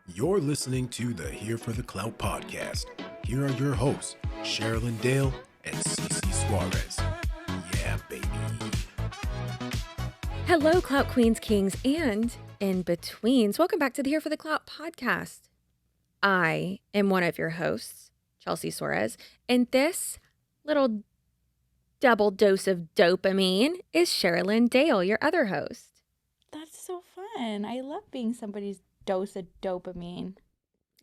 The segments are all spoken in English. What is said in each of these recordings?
You're listening to the Here for the Clout podcast. Here are your hosts, Sherilyn Dale and Cece Suarez. Yeah, baby. Hello, Clout Queens, Kings, and in-betweens. Welcome back to the Here for the Clout podcast. I am one of your hosts, Chelsea Suarez, and this little double dose of dopamine is Sherilyn Dale, your other host. That's so fun. I love being somebody's dose of dopamine.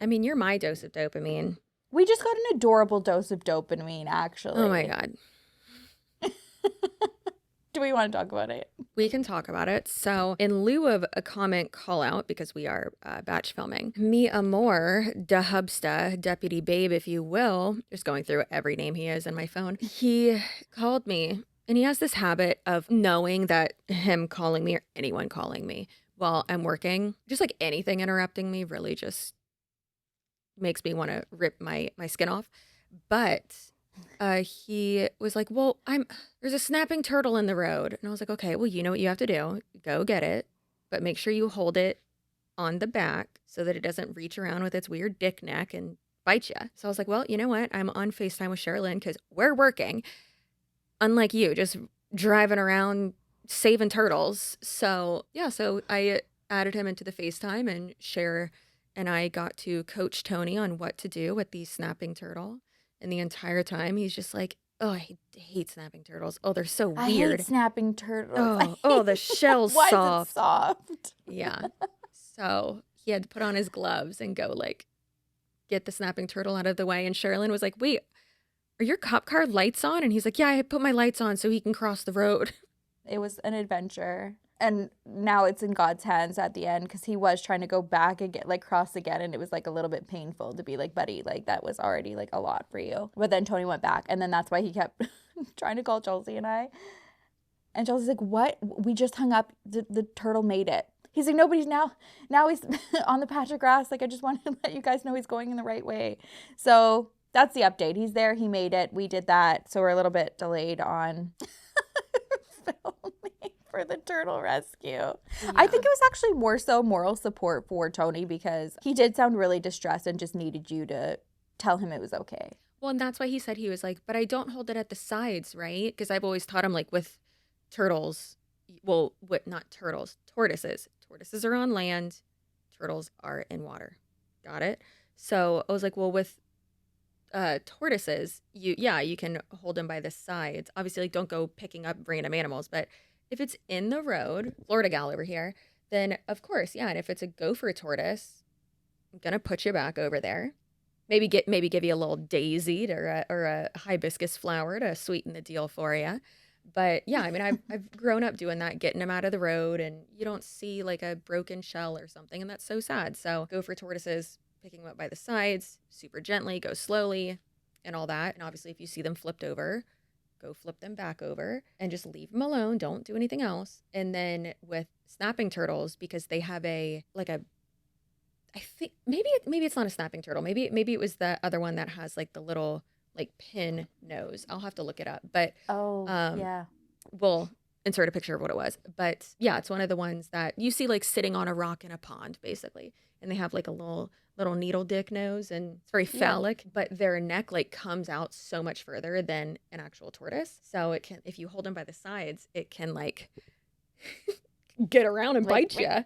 I mean, you're my dose of dopamine. We just got an adorable dose of dopamine, actually. Oh my God. Do we want to talk about it? We can talk about it. So in lieu of a comment call out, because we are batch filming, mi amor, da hubsta, deputy babe, if you will, just going through every name he is in my phone, he called me, and he has this habit of knowing that him calling me or anyone calling me while I'm working, just like anything interrupting me really just makes me want to rip my skin off. But he was like, well, there's a snapping turtle in the road. And I was like, okay, well, you know what you have to do. Go get it, but make sure you hold it on the back so that it doesn't reach around with its weird dick neck and bite you. So I was like, well, you know what? I'm on FaceTime with Sherilyn because we're working. Unlike you, just driving around saving turtles. So yeah, so I added him into the FaceTime, and Cher and I got to coach Tony on what to do with the snapping turtle. And the entire time, he's just like, oh, I hate snapping turtles. Oh, they're so weird. I hate snapping turtles. Oh, the shell's Why soft. is it soft? Yeah. So he had to put on his gloves and go, like, get the snapping turtle out of the way. And Sherilyn was like, wait, are your cop car lights on? And he's like, yeah, I put my lights on so he can cross the road. It was an adventure. And now it's in God's hands at the end, because he was trying to go back again, like cross again, and it was like a little bit painful to be like, buddy, like that was already like a lot for you. But then Tony went back, and then that's why he kept trying to call Chelsea and I. And Chelsea's like, what? We just hung up. The turtle made it. He's like, nobody's now he's on the patch of grass. Like, I just wanted to let you guys know he's going in the right way. So that's the update. He's there. He made it. We did that. So we're a little bit delayed on filming for the turtle rescue. Yeah. I think it was actually more so moral support for Tony, because he did sound really distressed and just needed you to tell him it was okay. Well, and that's why he said, he was like, but I don't hold it at the sides, right? Because I've always taught him, like, with turtles, well, what, not turtles, tortoises. Tortoises are on land, turtles are in water. Got it? So I was like, well, with tortoises, you can hold them by the sides. Obviously, like, don't go picking up random animals, but if it's in the road, Florida gal over here, then of course, yeah. And if it's a gopher tortoise, I'm gonna put you back over there. Maybe give you a little daisy or a hibiscus flower to sweeten the deal for you. But yeah, I mean, I've grown up doing that, getting them out of the road, and you don't see like a broken shell or something, and that's so sad. So gopher tortoises, picking them up by the sides, super gently, go slowly, and all that. And obviously, if you see them flipped over, go flip them back over and just leave them alone. Don't do anything else. And then with snapping turtles, because they have I think maybe it's not a snapping turtle. Maybe it was the other one that has like the little like pin nose. I'll have to look it up. But yeah, we'll insert a picture of what it was. But yeah, it's one of the ones that you see like sitting on a rock in a pond, basically. And they have like a little needle dick nose, and it's very phallic, but their neck like comes out so much further than an actual tortoise. So it can, if you hold them by the sides, it can like get around and bite you.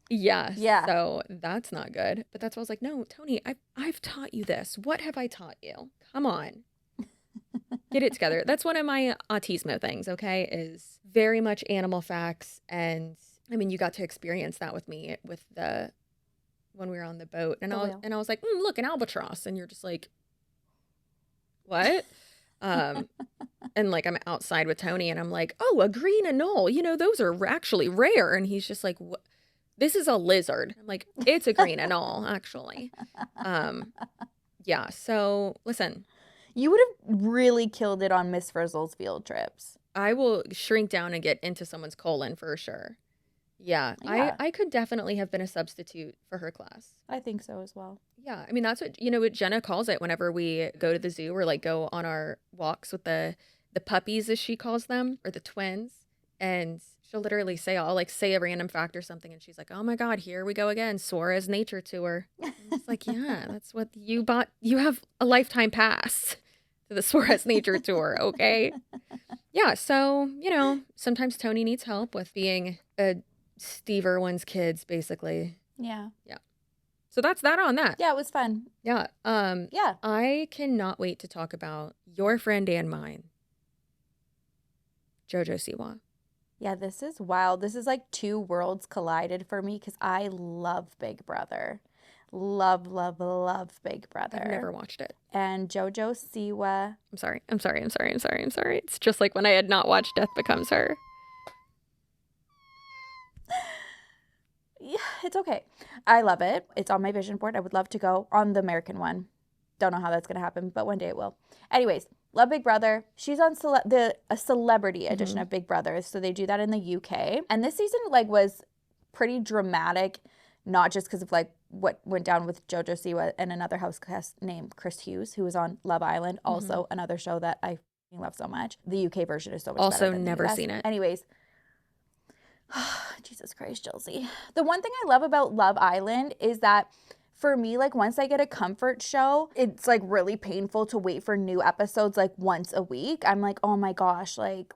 Yeah. So that's not good. But that's why I was like, no, Tony, I've taught you this. What have I taught you? Come on. Get it together. That's one of my autismo things, okay, is very much animal facts. And I mean, you got to experience that with me when we were on the boat, and I was like, look, an albatross, and you're just like, what? And like I'm outside with Tony, and I'm like, oh, a green anole, those are actually rare, and he's just like, what? This is a lizard. I'm like, it's a green anole, actually. Yeah. So listen, you would have really killed it on Miss Frizzle's field trips. I will shrink down and get into someone's colon for sure. Yeah. I could definitely have been a substitute for her class. I think so as well. Yeah. I mean, that's what Jenna calls it whenever we go to the zoo or like go on our walks with the puppies, as she calls them, or the twins. And She'll literally say, I'll like say a random fact or something, and she's like, "Oh my God, here we go again. Suarez nature tour." It's like, yeah, that's what you bought. You have a lifetime pass to the Suarez nature tour, okay? Yeah, so, sometimes Tony needs help with being a Steve Irwin's kids, basically. Yeah. Yeah. So that's that on that. Yeah, it was fun. Yeah. Yeah. I cannot wait to talk about your friend and mine, Jojo Siwa. Yeah, this is wild. This is like two worlds collided for me because I love Big Brother. Love, love, love Big Brother. I've never watched it. And Jojo Siwa. I'm sorry. It's just like when I had not watched Death Becomes Her. Yeah, it's okay. I love it. It's on my vision board. I would love to go on the American one. Don't know how that's going to happen, but one day it will. Anyways, love Big Brother. She's on a celebrity edition of Big Brother. So they do that in the UK. And this season was pretty dramatic, not just because of what went down with Jojo Siwa and another house guest named Chris Hughes, who was on Love Island, also another show that I love so much. The UK version is so much better than never the US. seen it. Anyways, Jesus Christ, Chelsea. The one thing I love about Love Island is that for me, once I get a comfort show, it's really painful to wait for new episodes once a week. I'm like, oh my gosh, I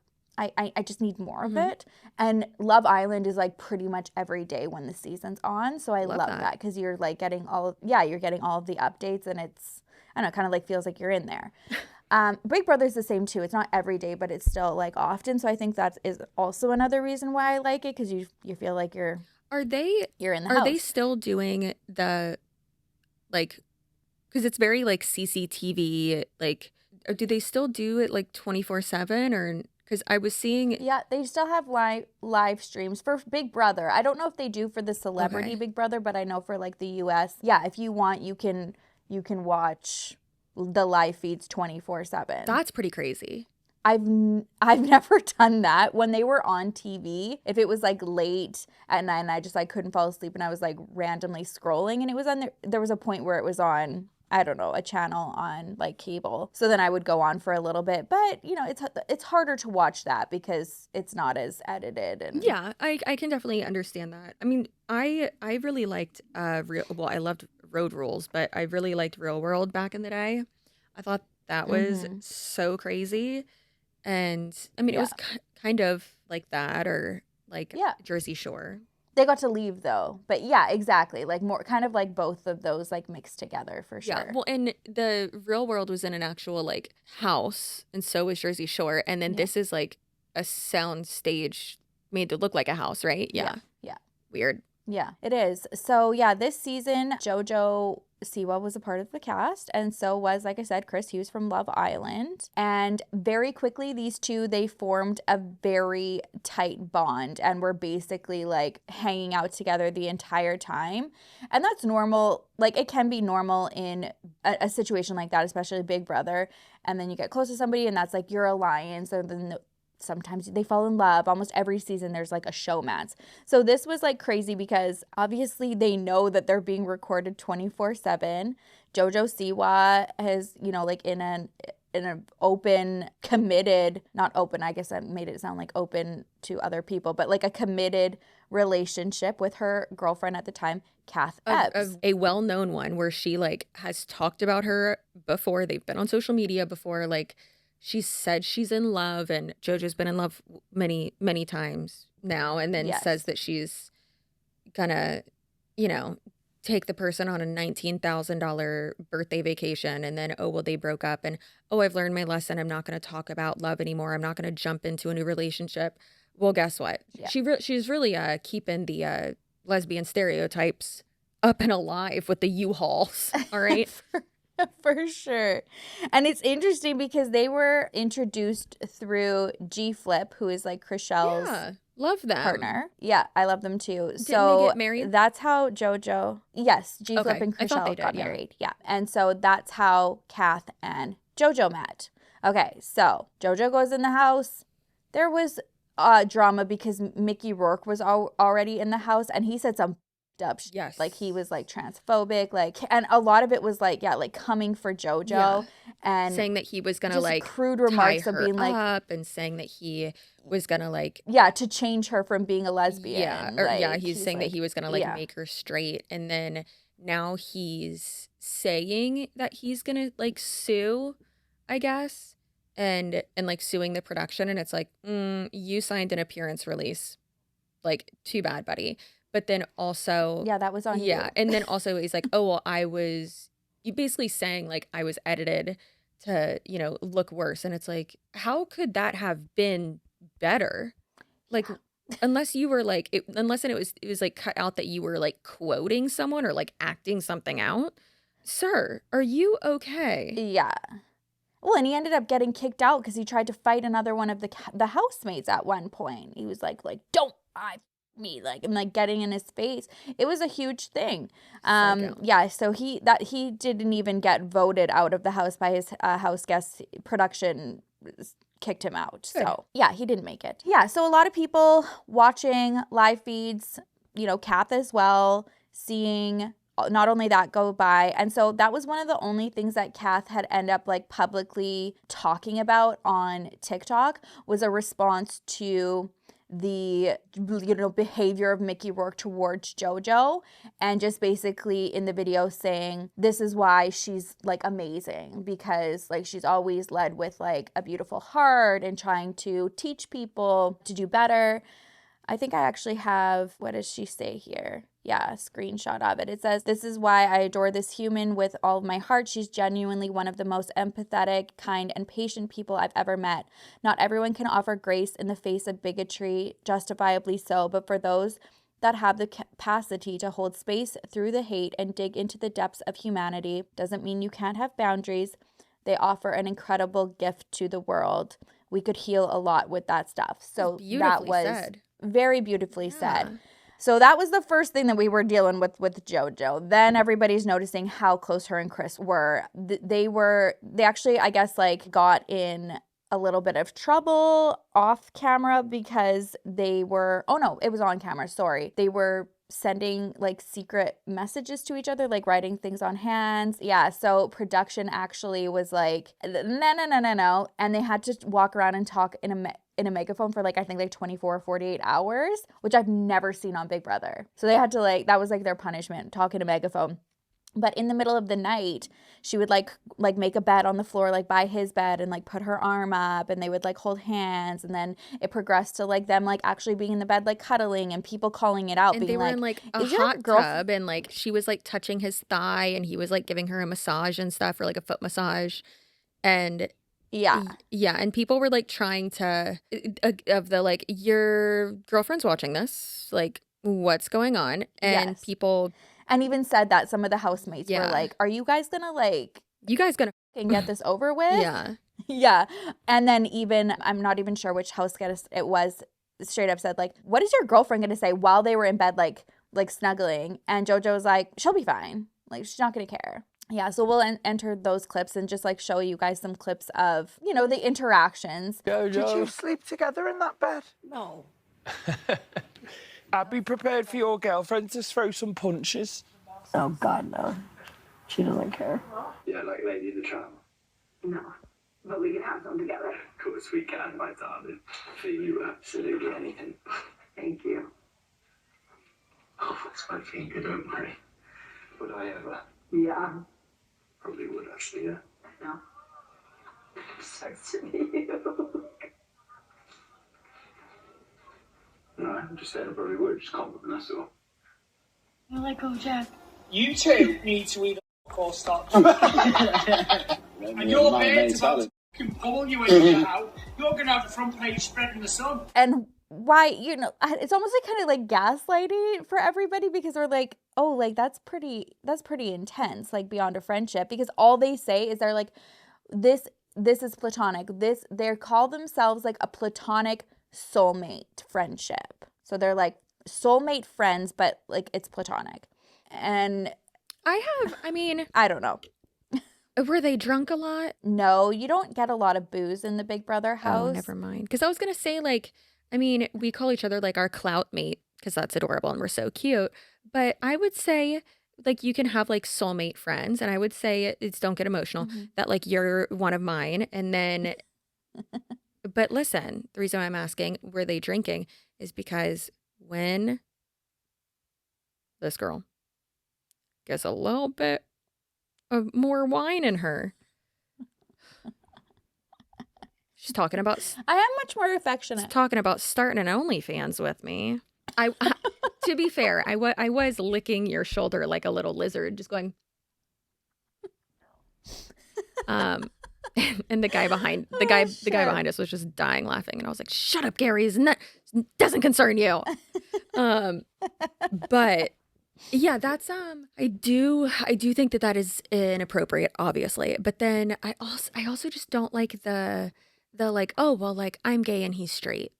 just need more of it. And Love Island is pretty much every day when the season's on. So I love that because you're getting all of the updates, and it's, I don't know, kind of feels like you're in there. Big Brother's the same too. It's not every day, but it's still often. So I think that is also another reason why I like it, because you feel like you're in the house. Are they still doing the because it's very CCTV, or do they still do it 24/7, or because I was seeing? Yeah, they still have live streams for Big Brother. I don't know if they do for the celebrity Big Brother, but I know for the US, yeah, if you want, you can watch the live feeds 24/7. That's pretty crazy. I've never done that. When they were on TV, if it was late at night and I just couldn't fall asleep and I was randomly scrolling and it was on there was a point where it was on, I don't know, a channel on cable. So then I would go on for a little bit, but it's harder to watch that because it's not as edited. And yeah, I can definitely understand that. I mean, I really liked I loved Road Rules, but I really liked Real World back in the day. I thought that was so crazy. And I mean, it was kind of like that, or Jersey Shore. They got to leave though, but yeah, exactly. More kind of both of those mixed together for sure. Yeah, well, and the Real World was in an actual house, and so was Jersey Shore, and then this is a sound stage made to look like a house, right? Yeah. Weird. Yeah, it is. So yeah, this season, Jojo Siwa was a part of the cast, and so was, like I said, Chris Hughes from Love Island. And very quickly, these two, they formed a very tight bond and were basically hanging out together the entire time. And that's normal. It can be normal in a situation like that, especially Big Brother. And then you get close to somebody and that's your alliance, and then sometimes they fall in love. Almost every season there's a showmance. So this was crazy because obviously they know that they're being recorded 24/7. Jojo Siwa has, in an open, committed, not open, I guess that made it sound open to other people, but a committed relationship with her girlfriend at the time, Kath Epps. A well-known one where she has talked about her before. They've been on social media before, she said she's in love, and Jojo's been in love many, many times now, and then says that she's gonna, take the person on a $19,000 birthday vacation, and then, they broke up, and, I've learned my lesson. I'm not going to talk about love anymore. I'm not going to jump into a new relationship. Well, guess what? Yeah. She's really keeping the lesbian stereotypes up and alive with the U-Hauls, all right? For sure. And it's interesting because they were introduced through G Flip, who is Chrishell's love them. partner. Yeah, I love them too. Didn't so they get married? That's how Jojo, yes, G Flip and Chrishell got married. Yeah. And so that's how Kath and Jojo met. Okay, so Jojo goes in the house. There was drama because Mickey Rourke was already in the house, and he said some up. Yes. Like he was like transphobic, like, and a lot of it was like, yeah, like coming for Jojo and saying that he was gonna just like crude remarks tie of her being like, up and saying that he was gonna like to change her from being a lesbian. He's saying like, that he was gonna like make her straight, and then now he's saying that he's gonna like sue, I guess, and like suing the production, and it's like, you signed an appearance release, like, too bad, buddy. But then also, that was on you. And then also he's like, oh, well, you basically saying like I was edited to, look worse. And it's like, how could that have been better? Like, unless you were like, it was like cut out that you were like quoting someone or like acting something out. Sir, are you okay? Yeah. Well, and he ended up getting kicked out because he tried to fight another one of the housemates at one point. He was like, don't me, like, and like getting in his face. It was a huge thing. So he didn't even get voted out of the house by his house guests. Production kicked him out. Good. So he didn't make it. So a lot of people watching live feeds, Kath as well, seeing not only that go by. And so that was one of the only things that Kath had ended up like publicly talking about on TikTok, was a response to the behavior of Mickey Rourke towards Jojo, and just basically in the video saying this is why she's like amazing, because like she's always led with like a beautiful heart and trying to teach people to do better. I think I actually have, what does she say here? A screenshot of it. It says, this is why I adore this human with all of my heart. She's genuinely one of the most empathetic, kind, and patient people I've ever met. Not everyone can offer grace in the face of bigotry, justifiably so, but for those that have the capacity to hold space through the hate and dig into the depths of humanity, doesn't mean you can't have boundaries. They offer an incredible gift to the world. We could heal a lot with that stuff. So that was said. Very beautifully said. So that was the first thing that we were dealing with Jojo. Then everybody's noticing how close her and Chris were. They actually, I guess, like got in a little bit of trouble off camera because it was on camera. Sorry. They were sending like secret messages to each other, like writing things on hands. So production actually was like, no. And they had to walk around and talk in a megaphone for like, I think like 24 or 48 hours, which I've never seen on Big Brother. So they had to like, that was like their punishment, talk in a megaphone. But in the middle of the night, she would like make a bed on the floor, like by his bed, and like put her arm up, and they would like hold hands. And then it progressed to like them like actually being in the bed, like cuddling, and people calling it out. And being they were in like a hot tub, and like she was like touching his thigh, and he was like giving her a massage and stuff, or like a foot massage. And and people were like trying to of the like, your girlfriend's watching this, like what's going on? And people. And even said that some of the housemates were like, are you guys gonna get this over with? Yeah. And then even, I'm not even sure which house guest it was, straight up said like, what is your girlfriend gonna say, while they were in bed like snuggling? And Jojo was like, she'll be fine. Like, she's not gonna care. So we'll enter those clips and just like show you guys some clips of, the interactions. Jojo. Did you sleep together in that bed? No. I'd be prepared for your girlfriend to throw some punches. Oh, God, no. She doesn't care. Yeah, like Lady the Tramp. No, but we can have them together. Of course we can, my darling. For you, absolutely anything. Thank you. Oh, that's my finger, don't worry. Would I ever? Yeah. Probably would, actually, yeah. No. So to you. No, I'm just saying I probably would. Just compliment, that's all. You're like, oh, Jack. You two need to either or start. And your beard's about to fucking pull you into out. You're going to have the front page spread in the sun. And why, it's almost like kind of like gaslighting for everybody, because they're like, oh, like that's pretty intense, like beyond a friendship, because all they say is they're like, this is platonic. They call themselves like a platonic soulmate friendship. So they're like soulmate friends, but like it's platonic. And I don't know. Were they drunk a lot? No, you don't get a lot of booze in the Big Brother house. Oh, never mind. Because I was going to say, like, we call each other like our Clout mate because that's adorable and we're so cute. But I would say like you can have like soulmate friends, and I would say it's don't get emotional that like you're one of mine, and then but listen, the reason why I'm asking were they drinking is because when this girl gets a little bit of more wine in her, she's talking about I am much more she's affectionate. talking about starting an OnlyFans with me. I to be fair, I was licking your shoulder like a little lizard, just going. And the guy behind the guy behind us was just dying laughing, and I was like, "Shut up, Gary! Doesn't concern you." But yeah, that's I do think that is inappropriate, obviously. But then I also just don't like the like, oh well, like I'm gay and he's straight.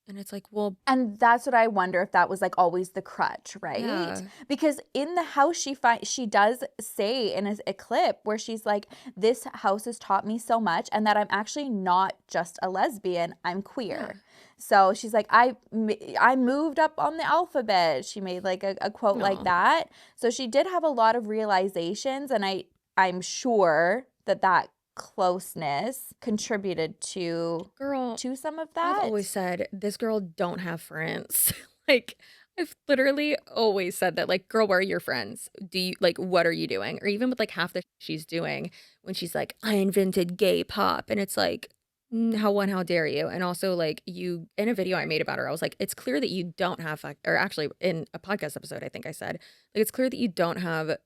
And it's like, well, And that's what I wonder if that was like always the crutch, right? Yeah. Because in the house she does say in a clip where she's like, this house has taught me so much, and that I'm actually not just a lesbian, I'm queer. Yeah. So she's like, I moved up on the alphabet. She made like a quote like that. So she did have a lot of realizations, and I'm sure that closeness contributed to some of that. I've always said this girl don't have friends. Like I've literally always said that, like, girl, where are your friends? Do you like what are you doing? Or even with like half the she's doing when she's like, I invented gay pop, and it's like, how dare you? And also like you in a video I made about her, I was like, it's clear that you don't have or actually in a podcast episode I think I said like it's clear that you don't have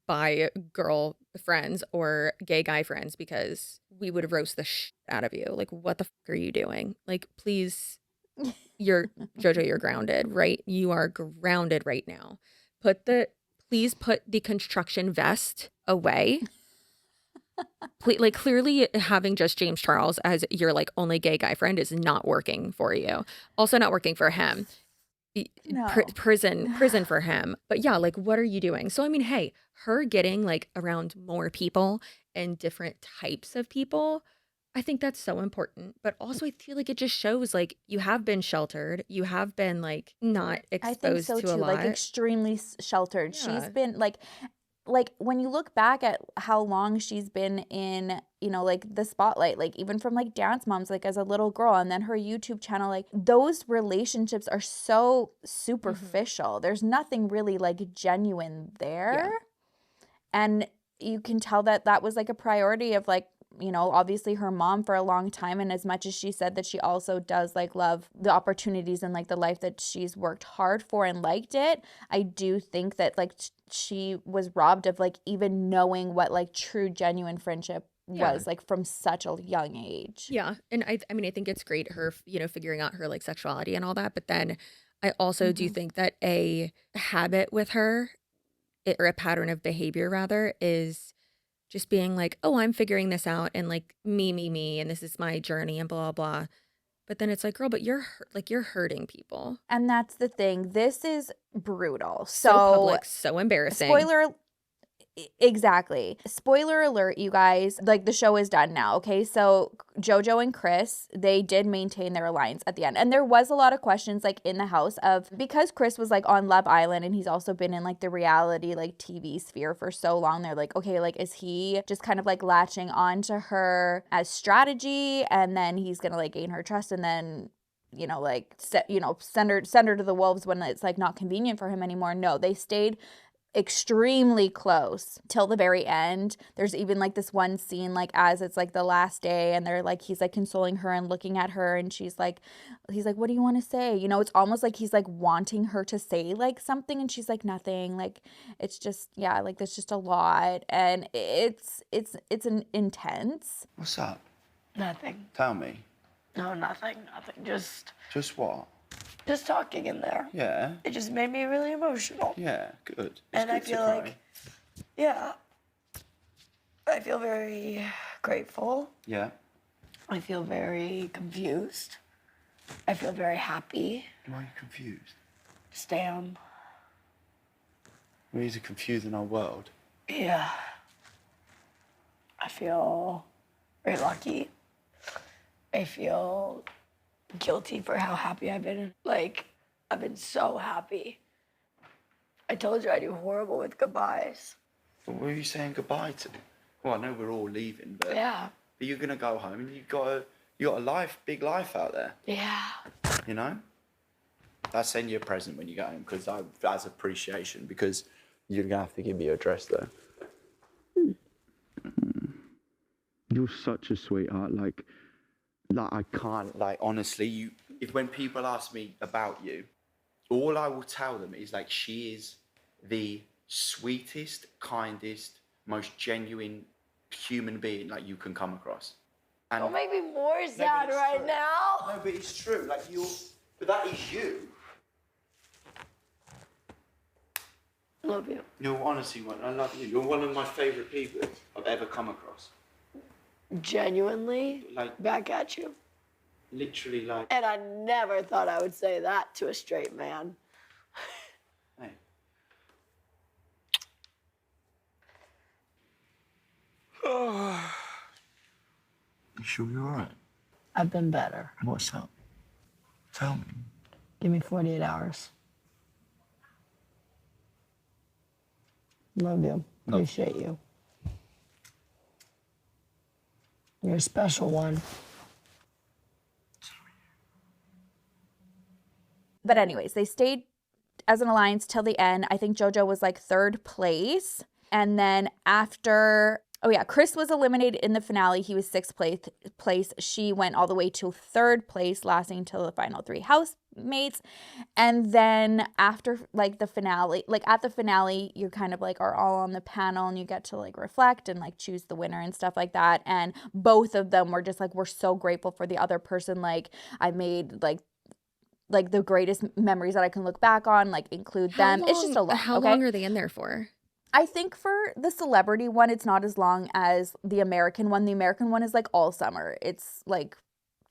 bi girl friends or gay guy friends, because we would roast the shit out of you. Like, what the fuck are you doing? Like, please, you're Jojo, you're grounded, right? You are grounded right now. Please put the construction vest away. Please, like, clearly having just James Charles as your like only gay guy friend is not working for you. Also not working for him. No. Prison for him. But yeah, like, what are you doing? So I mean, hey, her getting like around more people and different types of people, I think that's so important. But also I feel like it just shows like you have been sheltered, you have been like not exposed I think so to a too, lot. like extremely sheltered. Yeah. She's been like when you look back at how long she's been in, you know, like the spotlight, like even from like Dance Moms, like as a little girl, and then her YouTube channel, like those relationships are so superficial. There's nothing really like genuine there. Yeah. And you can tell that was like a priority of like, you know, obviously her mom for a long time. And as much as she said that she also does like love the opportunities and like the life that she's worked hard for and liked it, I do think that like she was robbed of like even knowing what like true genuine friendship was like from such a young age. Yeah. And I mean, I think it's great her, you know, figuring out her like sexuality and all that. But then I also do think that a habit with her, or a pattern of behavior rather, is just being like, oh, I'm figuring this out, and like me, and this is my journey and blah, blah. But then it's like, girl, but you're hurting people. And that's the thing. This is brutal. So public, so embarrassing. Exactly. Spoiler alert, you guys. Like, the show is done now, okay? So Jojo and Chris, they did maintain their alliance at the end. And there was a lot of questions, like, in the house of, because Chris was, like, on Love Island and he's also been in, like, the reality, like, TV sphere for so long. They're like, okay, like, is he just kind of, like, latching on to her as strategy, and then he's gonna, like, gain her trust, and then, you know, like, send her to the wolves when it's, like, not convenient for him anymore? No, they stayed extremely close till the very end. There's even like this one scene, like as it's like the last day, and they're like, he's like consoling her and looking at her, and he's like, what do you want to say? You know, it's almost like he's like wanting her to say like something, and she's like, nothing. Like, it's just, yeah, like there's just a lot, and it's an intense. What's up? Nothing. Tell me. No, nothing. Just what? just talking in there. Yeah. It just made me really emotional. Yeah, good. And I feel like, yeah, I feel very grateful. Yeah. I feel very confused. I feel very happy. Why are you confused? Just am. We're easy confused in our world. Yeah. I feel very lucky. I feel guilty for how happy I've been. Like, I've been so happy. I told you I do horrible with goodbyes. But what are you saying goodbye to? Well, I know we're all leaving, but Yeah. But you're gonna go home and you got a big life out there. Yeah. You know. I'll send you a present when you get home because as appreciation because you're gonna have to give me your address though. You're such a sweetheart. Like I can't. Like honestly, if when people ask me about you, all I will tell them is like she is the sweetest, kindest, most genuine human being like you can come across. And Don't make me more sad right now. No, but it's true. Like but that is you. Love you. You're honestly one. I love you. You're one of my favorite people I've ever come across. Genuinely, Like back at you. literally, like. And I never thought I would say that to a straight man. Hey. You sure you're alright? I've been better. What's up? Tell me. Give me 48 hours. Love you. Appreciate you. You're a special one. But anyways, they stayed as an alliance till the end. I think JoJo was like 3rd place. And then after, Chris was eliminated in the finale. He was 6th place. She went all the way to 3rd place, lasting until the final 3 housemates. And then after like the finale, like at the finale, you kind of like are all on the panel and you get to like reflect and like choose the winner and stuff like that. And both of them were just like, we're so grateful for the other person. Like I made like the greatest memories that I can look back on, like include them. It's just a lot. How long are they in there for? I think for the celebrity one, it's not as long as the American one. The American one is like all summer. It's like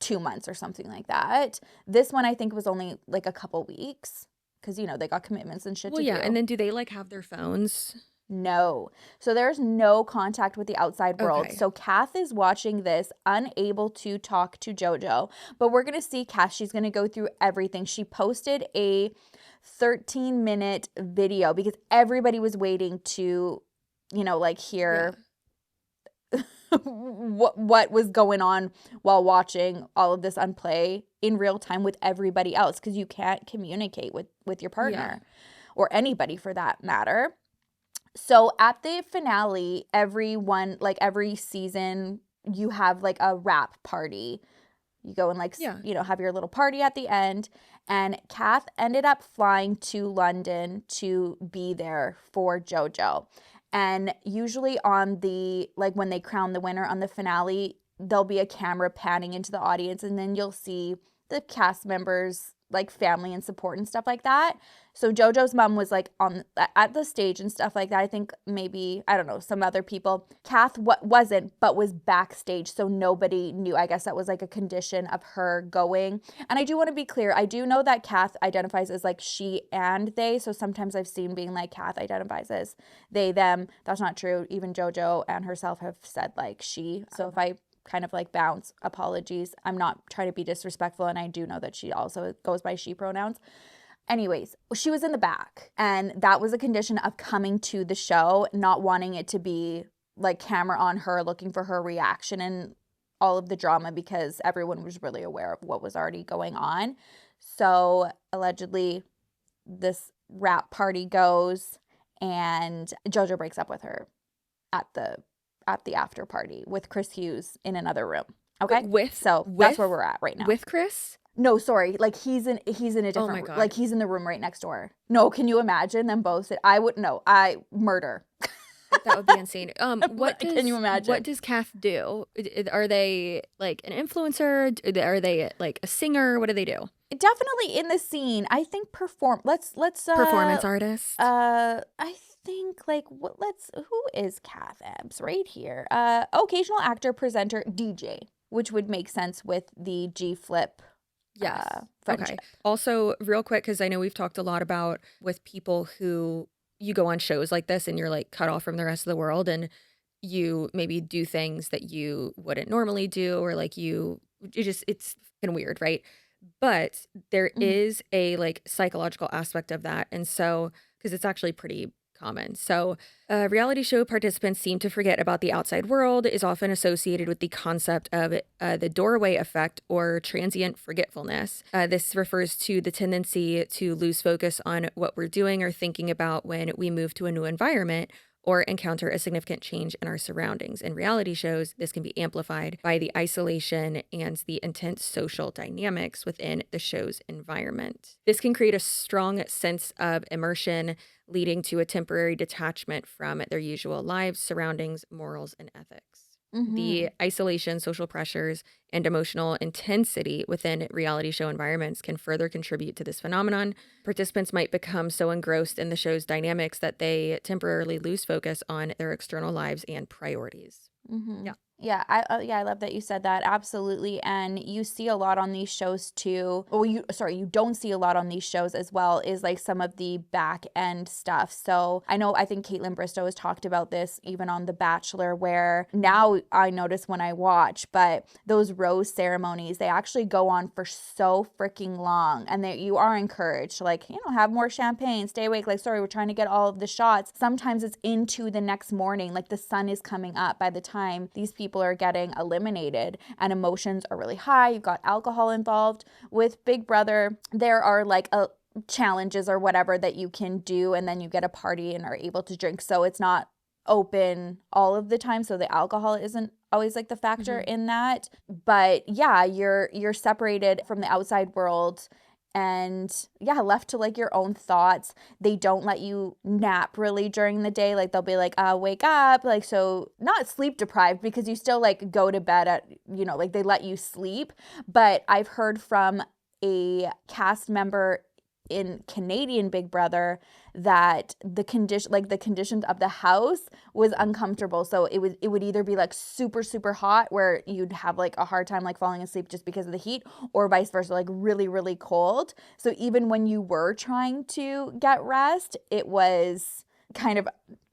2 months or something like that. This one I think was only like a couple weeks because, you know, they got commitments and shit to do. Well, yeah. And then do they like have their phones? No. So there's no contact with the outside world. Okay. So Kath is watching this, unable to talk to JoJo. But we're going to see Kath. She's going to go through everything. She posted a 13-minute video because everybody was waiting to, you know, like hear what was going on while watching all of this unplay in real time with everybody else because you can't communicate with your partner or anybody for that matter. So at the finale, everyone, like every season, you have like a wrap party. You go and like, you know, have your little party at the end. And Kath ended up flying to London to be there for JoJo. And usually on the, like when they crown the winner on the finale, there'll be a camera panning into the audience and then you'll see the cast members, like family and support and stuff like that. So JoJo's mom was like at the stage and stuff like that. I think maybe, I don't know, some other people. Kath wasn't, but was backstage. So nobody knew. I guess that was like a condition of her going. And I do want to be clear. I do know that Kath identifies as like she and they. So sometimes I've seen being like Kath identifies as they, them. That's not true. Even JoJo and herself have said like she. So if I kind of like bounce, apologies. I'm not trying to be disrespectful, and I do know that she also goes by she pronouns. Anyways, she was in the back, and that was a condition of coming to the show, not wanting it to be like camera on her, looking for her reaction and all of the drama because everyone was really aware of what was already going on. So allegedly this wrap party goes and JoJo breaks up with her at the after party with Chris Hughes in another room. Okay. That's where we're at right now. With Chris? No, sorry. Like he's in a different Oh my God. like he's in the room right next door. No, can you imagine them both? Murder. That would be insane. Can you imagine? What does Kath do? Are they like an influencer? Are they like a singer? What do they do? Definitely in the scene. I think let's Performance artist. I think like who is Kath Ebbs right here? Occasional actor, presenter, DJ, which would make sense with the G Flip. Yes. Friendship. Okay. Also, real quick, because I know we've talked a lot about with people who you go on shows like this and you're like cut off from the rest of the world and you maybe do things that you wouldn't normally do or like it's fucking weird, right? But there is a like psychological aspect of that. And so, because it's actually pretty common. So, reality show participants seem to forget about the outside world is often associated with the concept of the doorway effect or transient forgetfulness. This refers to the tendency to lose focus on what we're doing or thinking about when we move to a new environment or encounter a significant change in our surroundings. In reality shows, this can be amplified by the isolation and the intense social dynamics within the show's environment. This can create a strong sense of immersion, leading to a temporary detachment from their usual lives, surroundings, morals, and ethics. The isolation, social pressures, and emotional intensity within reality show environments can further contribute to this phenomenon. Participants might become so engrossed in the show's dynamics that they temporarily lose focus on their external lives and priorities. Yeah, I love that you said that. Absolutely. And you see a lot on these shows too. Well, you don't see a lot on these shows as well, is like some of the back end stuff. So I think Caitlin Bristow has talked about this even on The Bachelor, where now I notice when I watch, but those rose ceremonies, they actually go on for so freaking long. And you are encouraged to like, have more champagne, stay awake. Like, sorry, we're trying to get all of the shots. Sometimes it's into the next morning, like the sun is coming up by the time these people are getting eliminated and emotions are really high. You've got alcohol involved. With Big Brother, there are like challenges or whatever that you can do, and then you get a party and are able to drink. So it's not open all of the time. So the alcohol isn't always like the factor in that. But yeah, you're separated from the outside world. And yeah, left to like your own thoughts. They don't let you nap really during the day. Like they'll be like, wake up. Like, so not sleep deprived, because you still like go to bed at, like they let you sleep. But I've heard from a cast member in Canadian Big Brother that the conditions of the house was uncomfortable. So it would either be like super, super hot where you'd have like a hard time like falling asleep just because of the heat, or vice versa, like really, really cold. So even when you were trying to get rest, it was kind of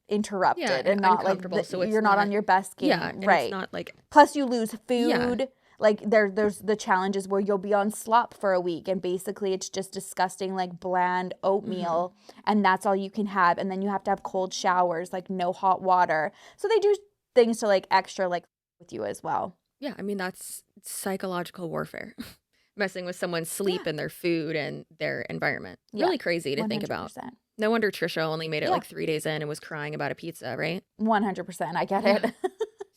interrupted and not like so you're not on your best game. Yeah, and right. It's not like, plus you lose food. Yeah. Like there's the challenges where you'll be on slop for a week, and basically it's just disgusting like bland oatmeal, and that's all you can have. And then you have to have cold showers, like no hot water. So they do things to like extra like with you as well. Yeah, I mean, that's psychological warfare. Messing with someone's sleep and their food and their environment. Yeah, Really crazy to think about. 100%. No wonder Trisha only made it like 3 days in and was crying about a pizza, right? 100%. I get it.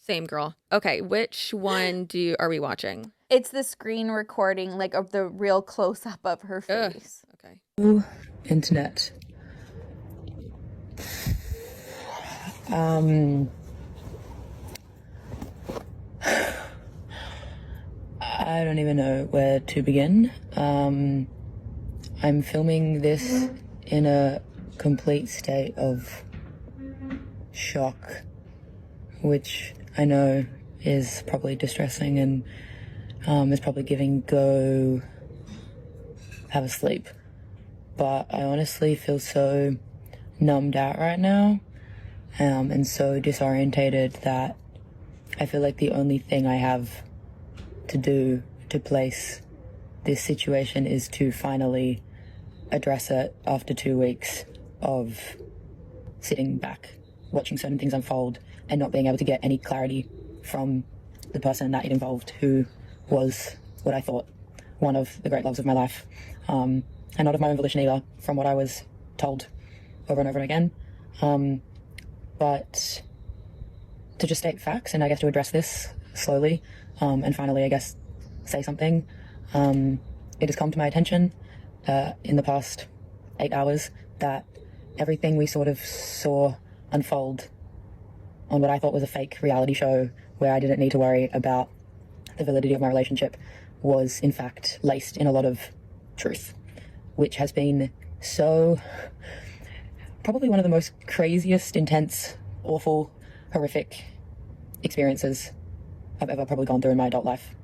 Same girl. Okay, which one are we watching? It's the screen recording, like of the real close up of her face. Okay. Internet. I don't even know where to begin. I'm filming this in a complete state of shock, which I know is probably distressing and is probably giving go have a sleep. But I honestly feel so numbed out right now and so disorientated that I feel like the only thing I have to do to place this situation is to finally address it after 2 weeks of sitting back, watching certain things unfold and not being able to get any clarity from the person that it involved, who was what I thought one of the great loves of my life, and not of my own volition either, from what I was told over and over again. But to just state facts and I guess to address this slowly, and finally I guess say something. It has come to my attention in the past 8 hours that everything we sort of saw unfold on what I thought was a fake reality show where I didn't need to worry about the validity of my relationship was in fact laced in a lot of truth, which has been so probably one of the most craziest, intense, awful, horrific experiences I've ever probably gone through in my adult life.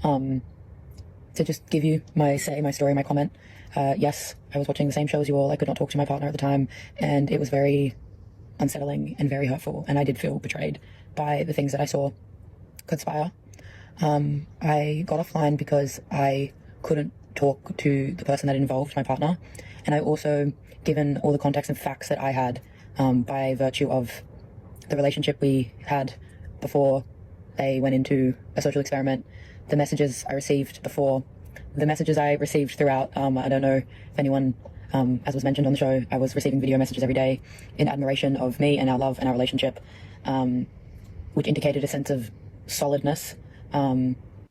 To just give you my story, my comment. Yes, I was watching the same show as you all. I could not talk to my partner at the time, and it was very unsettling and very hurtful, and I did feel betrayed by the things that I saw conspire. I got offline because I couldn't talk to the person that involved, my partner. And I also, given all the context and facts that I had, by virtue of the relationship we had before they went into a social experiment, the messages I received before, the messages I received throughout, I don't know if anyone, as was mentioned on the show, I was receiving video messages every day in admiration of me and our love and our relationship, which indicated a sense of solidness.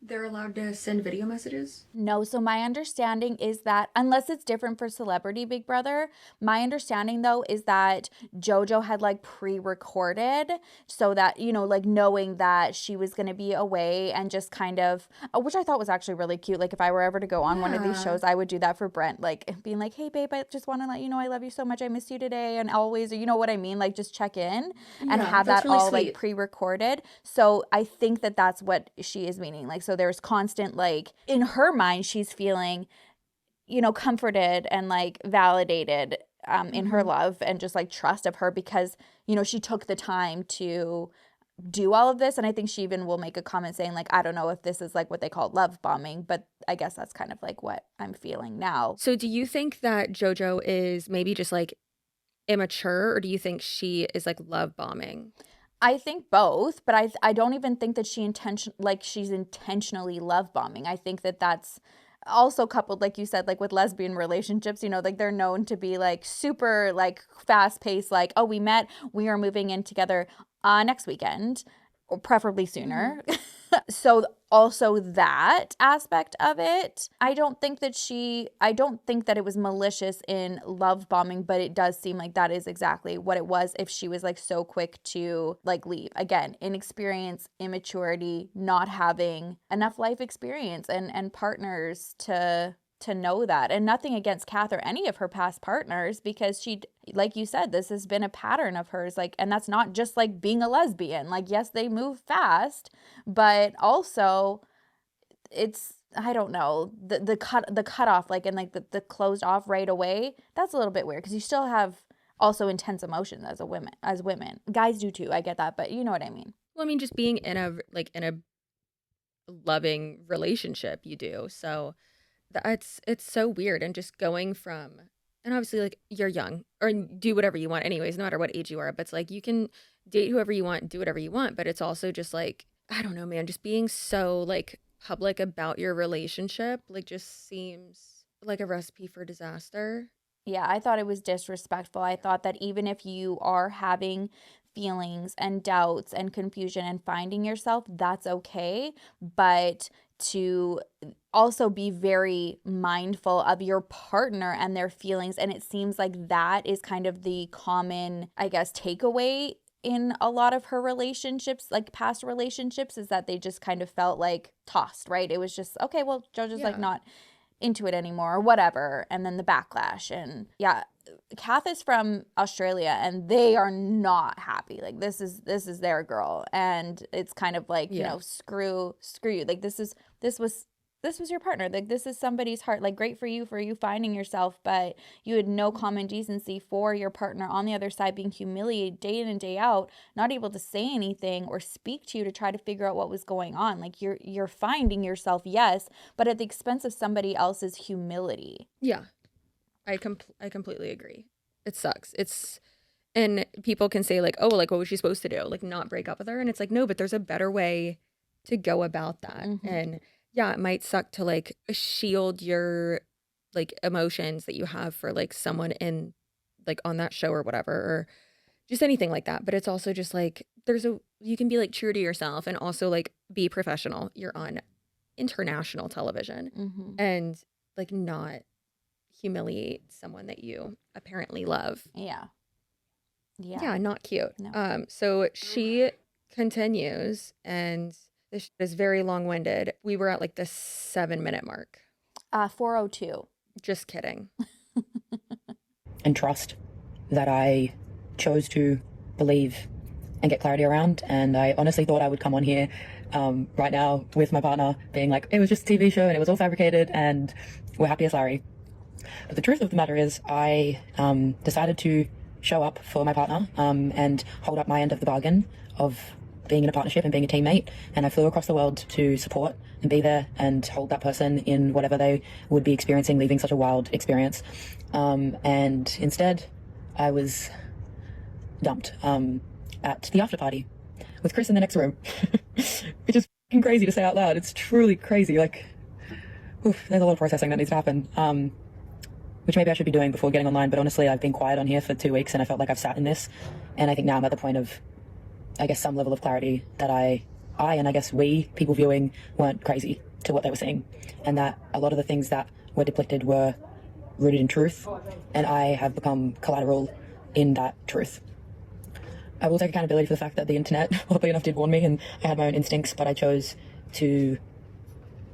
They're allowed to send video messages? No, so my understanding is that, unless it's different for Celebrity Big Brother, my understanding though is that Jojo had like pre-recorded so that, you know, like knowing that she was going to be away and just kind of, which I thought was actually really cute. Like if I were ever to go on one of these shows, I would do that for Brent, like being like, hey babe, I just want to let you know I love you so much. I miss you today and always, or you know what I mean? Like just check in and have that really all sweet. Like pre-recorded. So I think that that's what she is meaning. Like, so there's constant, like in her mind, she's feeling, you know, comforted and like validated in her love and just like trust of her because, you know, she took the time to do all of this. And I think she even will make a comment saying like, I don't know if this is like what they call love bombing, but I guess that's kind of like what I'm feeling now. So do you think that Jojo is maybe just like immature, or do you think she is like love bombing? I think both, but I don't even think that she's intentionally love bombing. I think that that's also coupled, like you said, like with lesbian relationships, you know, like they're known to be like super like fast paced, like, oh, we met, we are moving in together next weekend, or preferably sooner. So also that aspect of it, I don't think that it was malicious in love bombing, but it does seem like that is exactly what it was if she was like so quick to like leave. Again, inexperience, immaturity, not having enough life experience and partners to know that. And nothing against Kath or any of her past partners, because she, like you said, this has been a pattern of hers, like, and that's not just like being a lesbian. Like, yes, they move fast, but also it's, I don't know, the cutoff, like, and like the closed off right away, that's a little bit weird because you still have also intense emotions as women. Guys do too, I get that, but you know what I mean. Well, I mean, just being in a loving relationship, you do. So it's so weird. And just going from, and obviously like you're young or do whatever you want anyways, no matter what age you are, but it's like you can date whoever you want, do whatever you want, but it's also just like, I don't know, man, just being so like public about your relationship like just seems like a recipe for disaster. Yeah, I thought it was disrespectful. I thought that even if you are having feelings and doubts and confusion and finding yourself, that's okay, but to also be very mindful of your partner and their feelings. And it seems like that is kind of the common, I guess, takeaway in a lot of her relationships, like past relationships, is that they just kind of felt like tossed, right? It was just, okay, well, Jojo's like not into it anymore or whatever. And then the backlash. And yeah, Kath is from Australia and they are not happy. Like this is their girl. And it's kind of like, you know, screw you. Like this was your partner. Like this is somebody's heart. Like great for you finding yourself, but you had no common decency for your partner on the other side being humiliated day in and day out, not able to say anything or speak to you to try to figure out what was going on. Like you're finding yourself, yes, but at the expense of somebody else's humility. Yeah. I completely agree. It sucks. And people can say like, oh, like what was she supposed to do? Like not break up with her? And it's like, no, but there's a better way to go about that. And yeah, it might suck to like shield your like emotions that you have for like someone in like on that show or whatever, or just anything like that. But it's also just like you can be like true to yourself and also like be professional. You're on international television and like not humiliate someone that you apparently love. Yeah, not cute. No. So she continues, and this is very long-winded. We were at like the 7-minute mark. 4:02. Just kidding. And trust that I chose to believe and get clarity around. And I honestly thought I would come on here right now with my partner being like, it was just a TV show and it was all fabricated and we're happy as Larry. But the truth of the matter is I decided to show up for my partner and hold up my end of the bargain of being in a partnership and being a teammate, and I flew across the world to support and be there and hold that person in whatever they would be experiencing, leaving such a wild experience. And instead, I was dumped at the after party with Chris in the next room, which is fucking crazy to say out loud. It's truly crazy. Like, oof, there's a lot of processing that needs to happen, which maybe I should be doing before getting online. But honestly, I've been quiet on here for 2 weeks, and I felt like I've sat in this. And I think now I'm at the point of, I guess, some level of clarity that I and I guess we, people viewing, weren't crazy to what they were seeing. And that a lot of the things that were depicted were rooted in truth. And I have become collateral in that truth. I will take accountability for the fact that the internet, oddly enough, did warn me, and I had my own instincts, but I chose to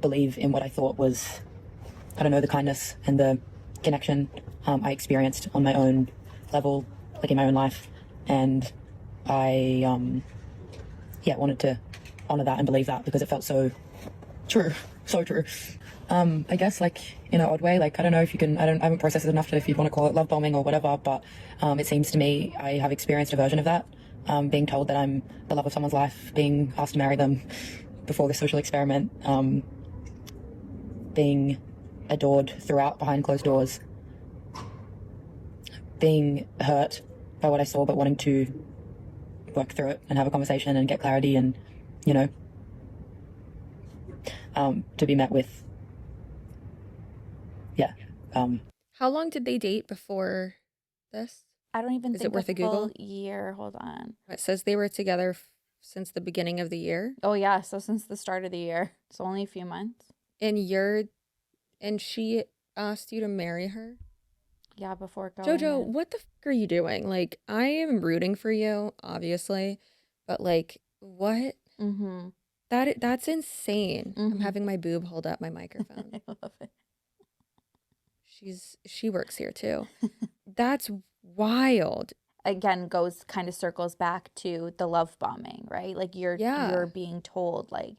believe in what I thought was, I don't know, the kindness and the connection I experienced on my own level, like in my own life. And I, wanted to honor that and believe that because it felt so true, so true. I guess, like, in an odd way, like, I don't know if you can, I haven't processed it enough to, if you'd want to call it love bombing or whatever, but it seems to me I have experienced a version of that, being told that I'm the love of someone's life, being asked to marry them before this social experiment, being adored throughout behind closed doors, being hurt by what I saw, but wanting to work through it and have a conversation and get clarity and, you know, to be met with, How long did they date before this? I don't even Is think it worth a a Google? full year. Hold on. It says they were together since the beginning of the year. Oh yeah, so since the start of the year. It's only a few months. And she asked you to marry her? Yeah, before going Jojo, in. what the fuck are you doing? Like, I am rooting for you, obviously, but like, what? Mm-hmm. That's insane. I'm Mhm. having my boob hold up my microphone. I love it. She works here too. That's wild. Again, kind of circles back to the love bombing, right? Like you're being told like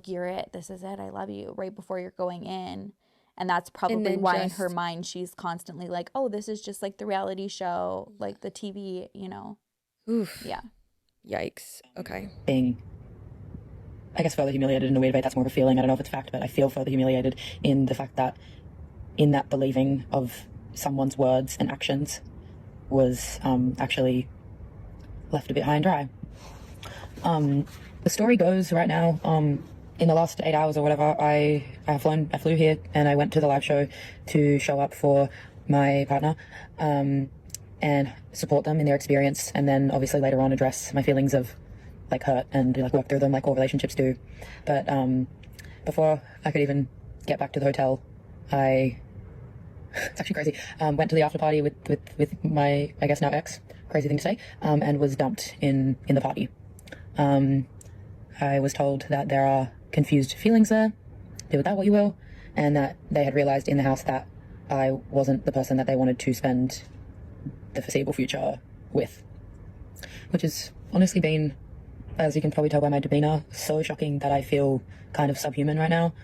you're it. This is it. I love you right before you're going in. And that's probably then why in her mind she's constantly like, oh, this is just like the reality show, like the TV, you know. Oof. Yeah. Yikes. Okay. being, I guess, further humiliated in a weird way. That's more of a feeling. I don't know if it's a fact, but I feel further humiliated in the fact that in that believing of someone's words and actions was actually left a bit high and dry. The story goes right now, in the last 8 hours or whatever, I flew here and I went to the live show to show up for my partner and support them in their experience, and then obviously later on address my feelings of like hurt and like work through them like all relationships do. But before I could even get back to the hotel, it's actually crazy, went to the after party with my, I guess now ex, crazy thing to say, and was dumped in the party. I was told that there are confused feelings there, do with that what you will, and that they had realized in the house that I wasn't the person that they wanted to spend the foreseeable future with, which has honestly been, as you can probably tell by my demeanor, so shocking that I feel kind of subhuman right now.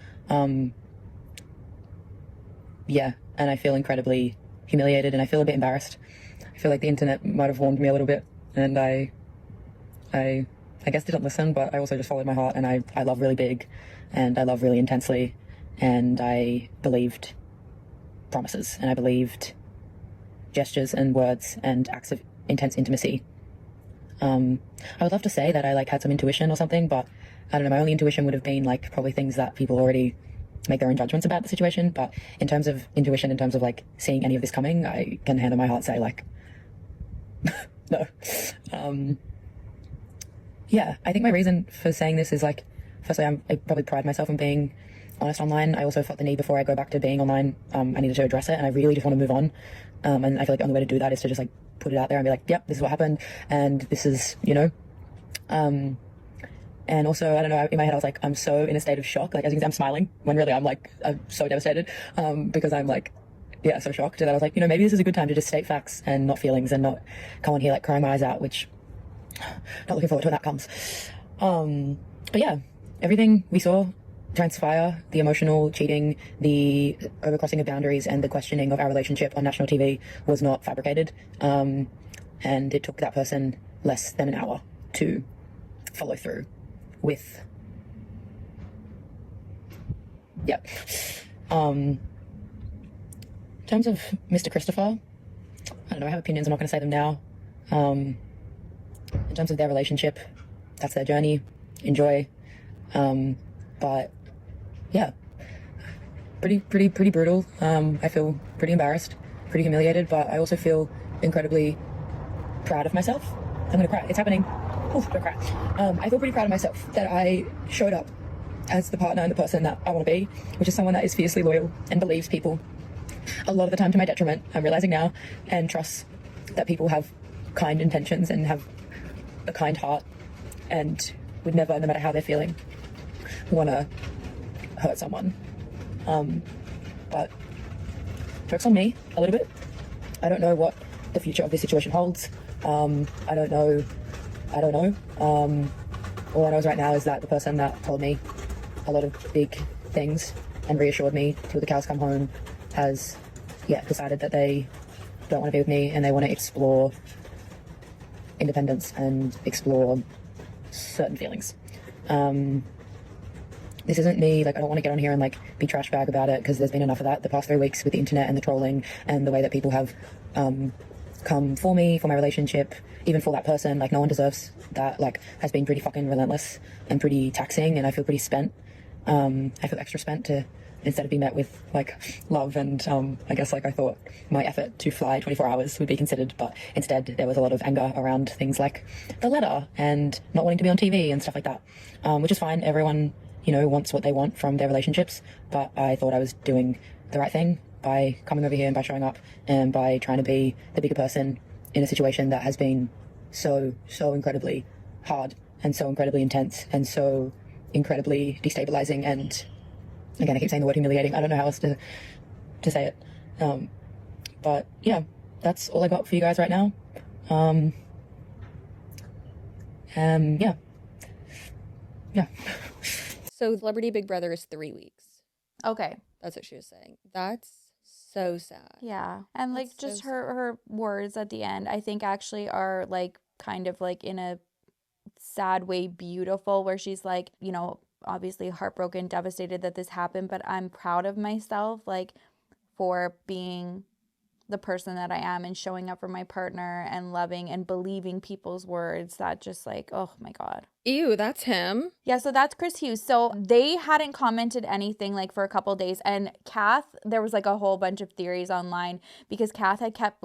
And I feel incredibly humiliated, and I feel a bit embarrassed. I feel like the internet might have warned me a little bit, and I guess didn't listen, but I also just followed my heart, and I love really big, and I love really intensely, and I believed promises, and I believed gestures and words and acts of intense intimacy. I would love to say that I like had some intuition or something, but I don't know, my only intuition would have been like probably things that people already make their own judgments about the situation. But in terms of intuition, in terms of like seeing any of this coming, I can hand on my heart say like, no. I think my reason for saying this is like, firstly, I probably pride myself on being honest online. I also felt the need before I go back to being online, I needed to address it, and I really just want to move on. And I feel like the only way to do that is to just like put it out there and be like, yep, this is what happened, and this is, you know. And also, I don't know, in my head I was like, I'm so in a state of shock. Like, as you can see, I'm smiling when really I'm so devastated, because I'm like, yeah, so shocked that I was like, you know, maybe this is a good time to just state facts and not feelings, and not come on here like crying my eyes out, which not looking forward to when that comes. But yeah, everything we saw transpire, the emotional cheating, the overcrossing of boundaries, and the questioning of our relationship on national TV was not fabricated. And it took that person less than an hour to follow through with. Yeah. In terms of Mr. Christopher, I don't know, I have opinions, I'm not going to say them now. In terms of their relationship, that's their journey. Enjoy. But yeah, pretty brutal. I feel pretty embarrassed, pretty humiliated, but I also feel incredibly proud of myself. I'm gonna cry. It's happening. Oof, don't cry. I feel pretty proud of myself that I showed up as the partner and the person that I want to be, which is someone that is fiercely loyal and believes people a lot of the time to my detriment, I'm realizing now, and trusts that people have kind intentions and have a kind heart and would never, no matter how they're feeling, want to hurt someone. But jokes on me a little bit. I don't know what the future of this situation holds. I don't know. All I know is right now is that the person that told me a lot of big things and reassured me till the cows come home has, decided that they don't want to be with me and they want to explore independence and explore certain feelings. This isn't me, I don't want to get on here and be trash bag about it, because there's been enough of that the past 3 weeks with the internet and the trolling and the way that people have come for me, for my relationship, even for that person. No one deserves that. Has been pretty fucking relentless and pretty taxing, and I feel pretty spent. I feel extra spent to instead of be met with love and I guess I thought my effort to fly 24 hours would be considered, but instead there was a lot of anger around things like the letter and not wanting to be on TV and stuff like that, which is fine. Everyone, wants what they want from their relationships, but I thought I was doing the right thing by coming over here and by showing up and by trying to be the bigger person in a situation that has been so incredibly hard and so incredibly intense and so incredibly destabilizing, and again I keep saying the word humiliating, I don't know how else to say it, but yeah, that's all I got for you guys right now. Yeah. So Celebrity Big Brother is 3 weeks. Okay. That's what she was saying. That's so sad. Yeah. And That's just so her words at the end, I think actually are kind of in a sad way beautiful, where she's obviously heartbroken, devastated that this happened, but I'm proud of myself for being the person that I am and showing up for my partner and loving and believing people's words. That just oh my God. Ew, that's him. Yeah, so that's Chris Hughes. So they hadn't commented anything for a couple days, and Kath, there was a whole bunch of theories online because Kath had kept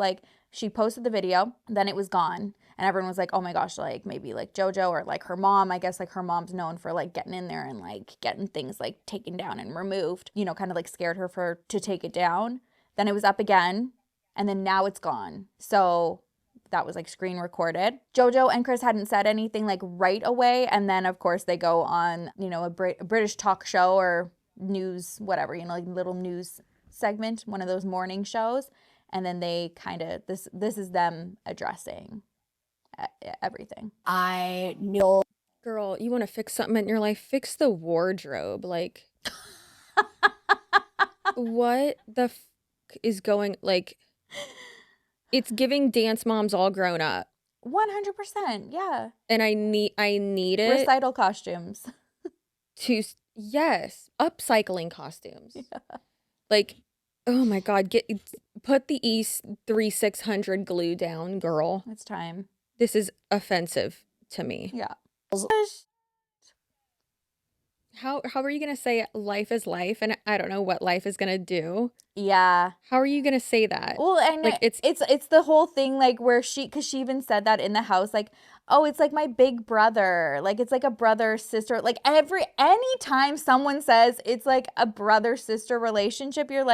she posted the video, then it was gone, and everyone was oh my gosh, maybe Jojo or her mom. I guess her mom's known for getting in there and getting things taken down and removed, kind of scared her to take it down. Then it was up again, and then now it's gone. So that was screen recorded. Jojo and Chris hadn't said anything right away, and then of course they go on a British talk show or news, whatever, little news segment, one of those morning shows, and then they kind of this is them addressing everything. I know. Girl, you want to fix something in your life? Fix the wardrobe. What the is going it's giving Dance Moms All Grown Up. 100%, yeah. And I need it. Recital costumes. Yes, upcycling costumes. Yeah. Oh my God, put the E3600 glue down, girl. It's time. This is offensive to me. Yeah. How are you going to say life is life and I don't know what life is going to do? Yeah. How are you going to say that? Well, and it's the whole thing where cuz she even said that in the house oh, it's my big brother. It's a brother sister. Any time someone says it's a brother sister relationship, you're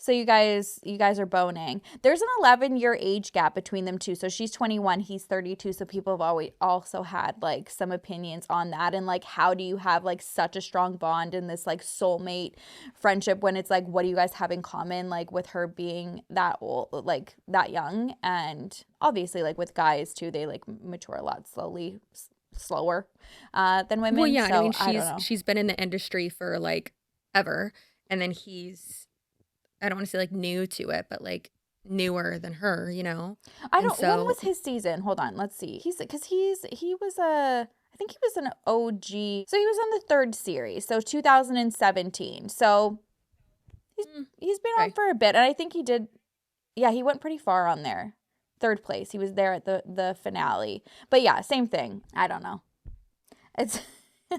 so you guys are boning. There's an 11-year age gap between them two. So she's 21, he's 32. So people have always also had some opinions on that, and how do you have such a strong bond in this soulmate friendship when it's what do you guys have in common with her being that old, that young, and obviously with guys too, they mature a lot slower than women. Well, yeah, so, I mean she's been in the industry for ever, and then he's, I don't want to say new to it, but newer than her, I don't. When was his season? Hold on, let's see. He was I think he was an OG. So he was on the third series, so 2017. So he's been on for a bit, and I think he did. Yeah, he went pretty far on there. Third place. He was there at the finale. But yeah, same thing. I don't know. It's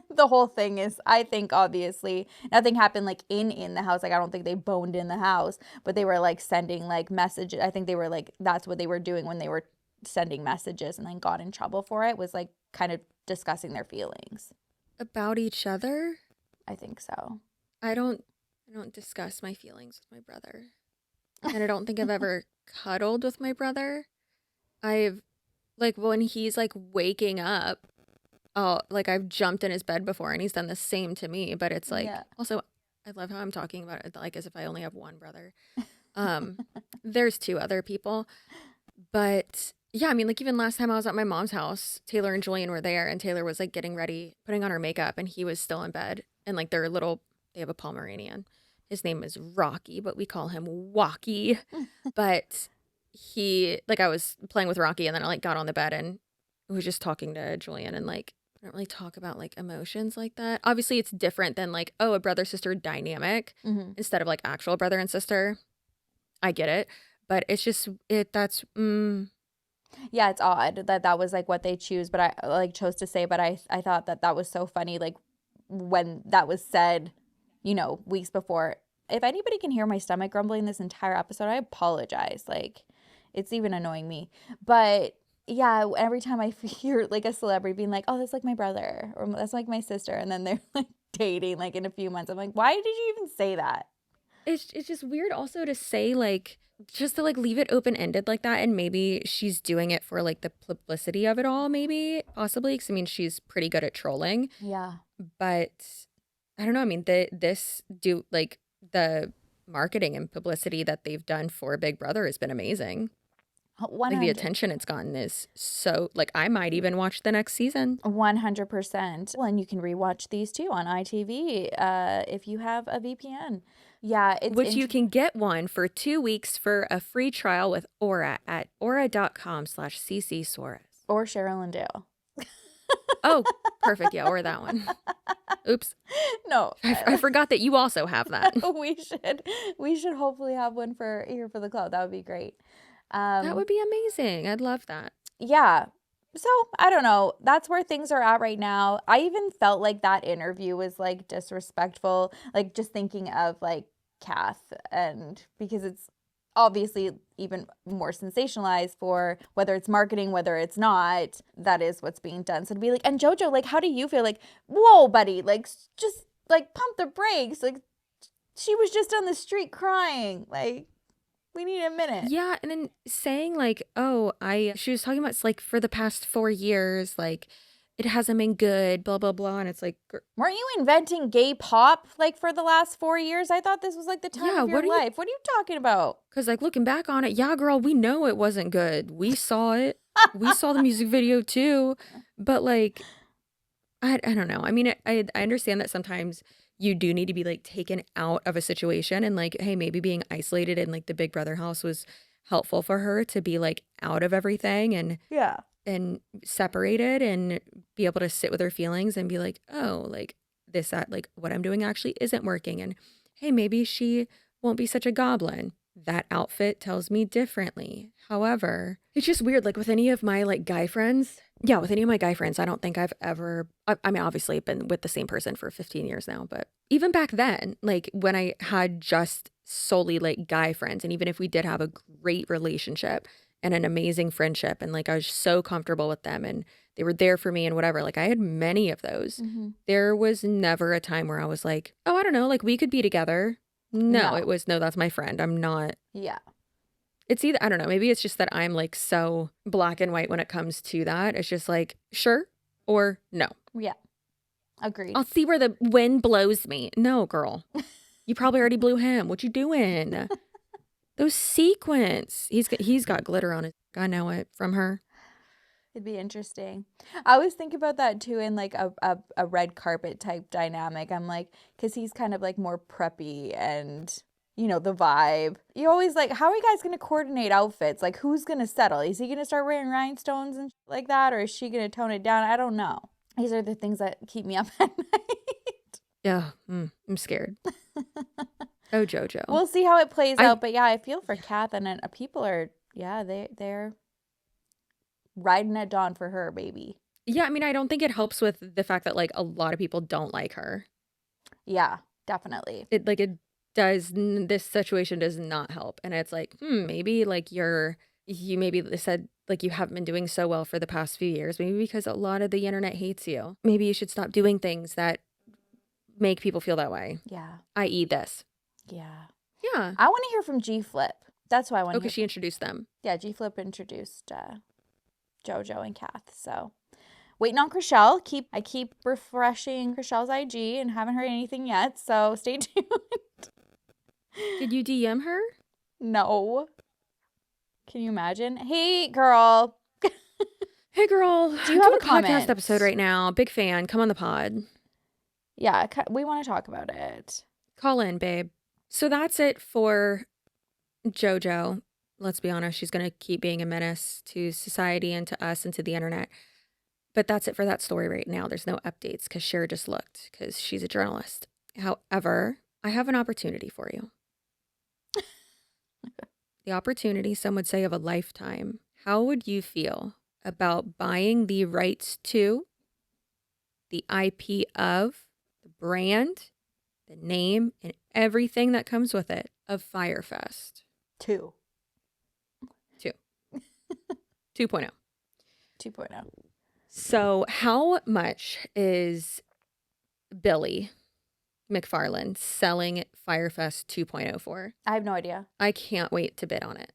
the whole thing is, I think obviously nothing happened like in the house. Like, I don't think they boned in the house, but they were like sending like messages. I think they were like, that's what they were doing when they were sending messages, and then got in trouble for it, was like kind of discussing their feelings About each other? I think so. I don't discuss my feelings with my brother. And I don't think I've ever cuddled with my brother. I've, like, when he's like waking up, like, I've jumped in his bed before, and he's done the same to me. But it's like, also, I love how I'm talking about it like as if I only have one brother. There's two other people. But yeah, I mean, like, even last time I was at my mom's house, Taylor and Julian were there, and Taylor was like getting ready, putting on her makeup, and he was still in bed. And like, they have a Pomeranian. His name is Rocky, but we call him Walkie. But he, like, I was playing with Rocky, and then I like got on the bed and was just talking to Julian, and like, I don't really talk about like emotions like that. Obviously, it's different than like, oh, a brother-sister dynamic instead of like actual brother and sister. I get it. But it's just, Yeah, it's odd that was like what they chose to say. But I thought that was so funny. Like, when that was said, you know, weeks before. If anybody can hear my stomach grumbling this entire episode, I apologize. Like, it's even annoying me. But yeah, every time I hear like a celebrity being like, oh, that's like my brother, or that's like my sister, and then they're like dating like in a few months, I'm like, why did you even say that? It's just weird also to say, like, just to like leave it open-ended like that. And maybe she's doing it for like the publicity of it all, maybe, possibly, because I mean, she's pretty good at trolling. Yeah. But I don't know. I mean, the marketing and publicity that they've done for Big Brother has been amazing. 100. Like, the attention it's gotten is so, like, I might even watch the next season. 100%. Well, and you can rewatch these too on ITV if you have a VPN. Yeah. Which you can get one for 2 weeks for a free trial with Aura at aura.com/CC Suarez. Or Cheryl and Dale. Oh, perfect. Yeah, or that one. Oops. No. I forgot that you also have that. We should hopefully have one for here for the Clout. That would be great. That would be amazing. I'd love that. Yeah. So, I don't know. That's where things are at right now. I even felt like that interview was like disrespectful. Like, just thinking of like Kath, and because it's obviously even more sensationalized for whether it's marketing, whether it's not, that is what's being done. So to be like, and Jojo, like, how do you feel? Like, whoa, buddy, like, just like pump the brakes. Like, she was just on the street crying. Like, we need a minute. Yeah, and then saying like, oh, she was talking about it's like for the past 4 years, like, it hasn't been good, blah, blah, blah. And it's like, weren't you inventing gay pop like for the last 4 years? I thought this was like the time of your life. What are you talking about? Because like, looking back on it, yeah, girl, we know it wasn't good. We saw it. We saw the music video too. But like, I don't know. I mean, I understand that sometimes you do need to be like taken out of a situation, and like, hey, maybe being isolated in like the Big Brother house was helpful for her to be like out of everything and separated and be able to sit with her feelings and be like, oh, like that, like what I'm doing actually isn't working. And hey, maybe she won't be such a goblin. That outfit tells me differently. However, it's just weird. Like with any of my like guy friends, I don't think I've ever, I mean, obviously I've been with the same person for 15 years now, but even back then, like when I had just solely like guy friends, and even if we did have a great relationship and an amazing friendship, and like I was so comfortable with them and they were there for me and whatever, like I had many of those. There was never a time where I was like, oh, I don't know, like we could be together. No, it was, no, that's my friend. I'm not. Yeah. It's either, I don't know, maybe it's just that I'm like so black and white when it comes to that. It's just like, sure or no. Yeah. Agreed. I'll see where the wind blows me. No, girl. You probably already blew him. What you doing? Those sequins. He's got glitter on it. I know it from her. It'd be interesting. I always think about that too in like a red carpet type dynamic. I'm like, because he's kind of like more preppy and, you know, the vibe. You always like, how are you guys going to coordinate outfits? Like, who's going to settle? Is he going to start wearing rhinestones and like that? Or is she going to tone it down? I don't know. These are the things that keep me up at night. Yeah, I'm scared. Oh, Jojo. We'll see how it plays out. But yeah, I feel for Kath, and people are, yeah, they're riding at dawn for her, baby. Yeah, I mean, I don't think it helps with the fact that like a lot of people don't like her. Yeah, definitely. This situation does not help. And it's like, maybe like you maybe said like you haven't been doing so well for the past few years. Maybe because a lot of the internet hates you. Maybe you should stop doing things that make people feel that way. Yeah. I.e. this. Yeah. Yeah. I want to hear from G Flip. That's why I want to because she introduced them. Yeah, G Flip introduced Jojo and Kath. So waiting on Chriselle. I keep refreshing Chriselle's IG and haven't heard anything yet. So stay tuned. Did you DM her? No. Can you imagine? Hey, girl. Hey, girl. Do you have a podcast episode right now? Big fan. Come on the pod. Yeah, we want to talk about it. Call in, babe. So that's it for Jojo. Let's be honest. She's going to keep being a menace to society and to us and to the internet. But that's it for that story right now. There's no updates because Cher just looked because she's a journalist. However, I have an opportunity for you. The opportunity, some would say, of a lifetime. How would you feel about buying the rights to, the IP of, the brand, the name, and everything that comes with it of Fyre Fest? 2. 2.0. 2.0. So how much is Billy McFarland selling Fyre Fest 2.0 for? I have no idea. I can't wait to bid on it.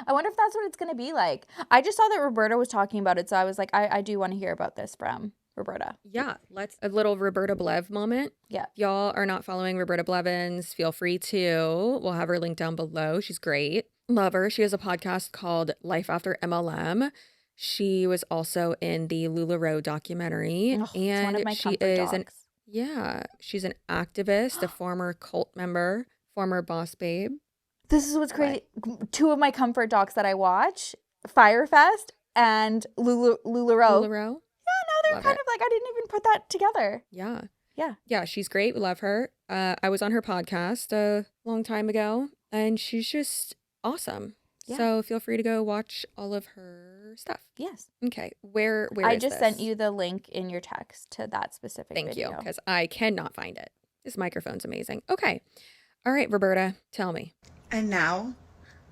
I wonder if that's what it's going to be like. I just saw that Roberta was talking about it, so I was like, I do want to hear about this from Roberta. Yeah, a little Roberta Blev moment. Yeah. If y'all are not following Roberta Blevins, feel free to. We'll have her link down below. She's great. Love her. She has a podcast called Life After MLM. She was also in the LuLaRoe documentary. And it's one of my comfort dogs. She's an activist, a former cult member, former boss babe. This is what's crazy. 2 of my comfort docs that I watch, Fyre Fest and LuLaRoe. LuLaRoe? Yeah, now they're kind of like, I didn't even put that together. Yeah. Yeah. Yeah, she's great. We love her. I was on her podcast a long time ago, and she's just awesome. Yeah. So feel free to go watch all of her stuff. Yes. Okay. Where I is just this? sent you the link in your text to that specific Thank video. you, because I cannot find it. This microphone's amazing. Okay. All right, Roberta, tell me. And now,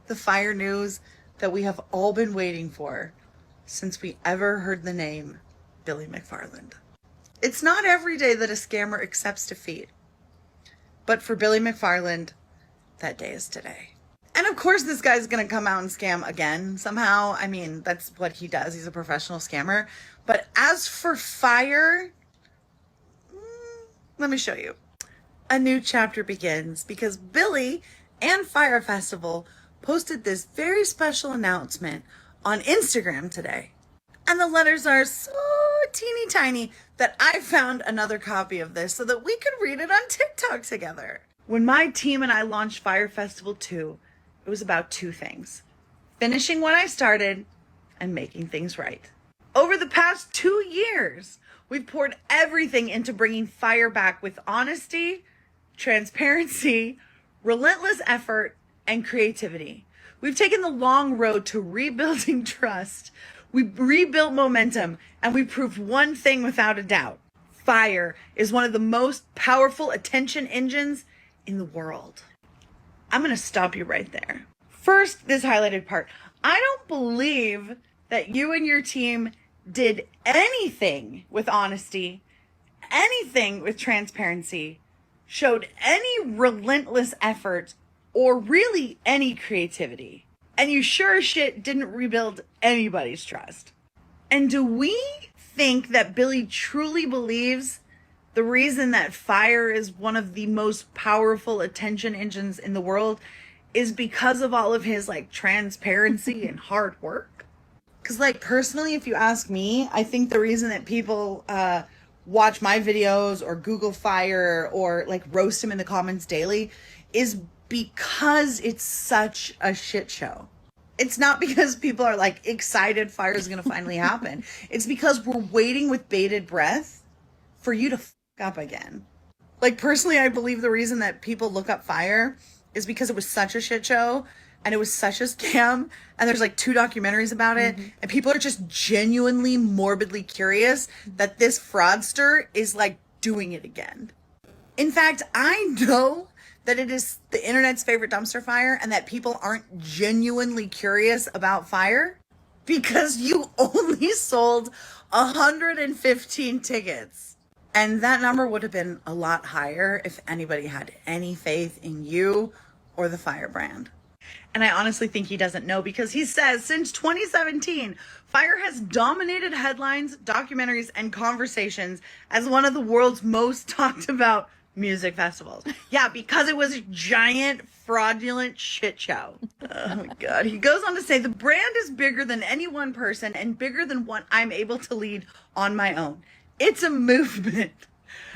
the Fyre news that we have all been waiting for since we ever heard the name Billy McFarland. It's not every day that a scammer accepts defeat. But for Billy McFarland, that day is today. And of course this guy's gonna come out and scam again somehow. I mean, that's what he does. He's a professional scammer. But as for Fyre, let me show you. A new chapter begins because Billy and Fyre Festival posted this very special announcement on Instagram today. And the letters are so teeny tiny that I found another copy of this so that we could read it on TikTok together. When my team and I launched Fyre Festival 2, it was about 2 things: finishing what I started and making things right. Over the past 2 years, we've poured everything into bringing Fyre back with honesty, transparency, relentless effort, and creativity. We've taken the long road to rebuilding trust. We've rebuilt momentum, and we proved one thing without a doubt. Fyre is one of the most powerful attention engines in the world. I'm going to stop you right there. First, this highlighted part. I don't believe that you and your team did anything with honesty, anything with transparency, showed any relentless effort, or really any creativity. And you sure as shit didn't rebuild anybody's trust. And do we think that Billy truly believes the reason that Fyre is one of the most powerful attention engines in the world is because of all of his transparency and hard work? Because personally, if you ask me, I think the reason that people watch my videos or Google Fyre or roast him in the comments daily is because it's such a shit show. It's not because people are like excited Fyre is going to finally happen. It's because we're waiting with bated breath for you to up again. Like, personally, I believe the reason that people look up Fyre is because it was such a shit show and it was such a scam, and there's like 2 documentaries about it, and people are just genuinely morbidly curious that this fraudster is like doing it again. In fact, I know that it is the internet's favorite dumpster fire and that people aren't genuinely curious about Fyre because you only sold 115 tickets. And that number would have been a lot higher if anybody had any faith in you or the Fyre brand. And I honestly think he doesn't know, because he says since 2017, Fyre has dominated headlines, documentaries, and conversations as one of the world's most talked about music festivals. Yeah, because it was a giant fraudulent shit show. Oh my God. He goes on to say the brand is bigger than any one person and bigger than what I'm able to lead on my own. It's a movement,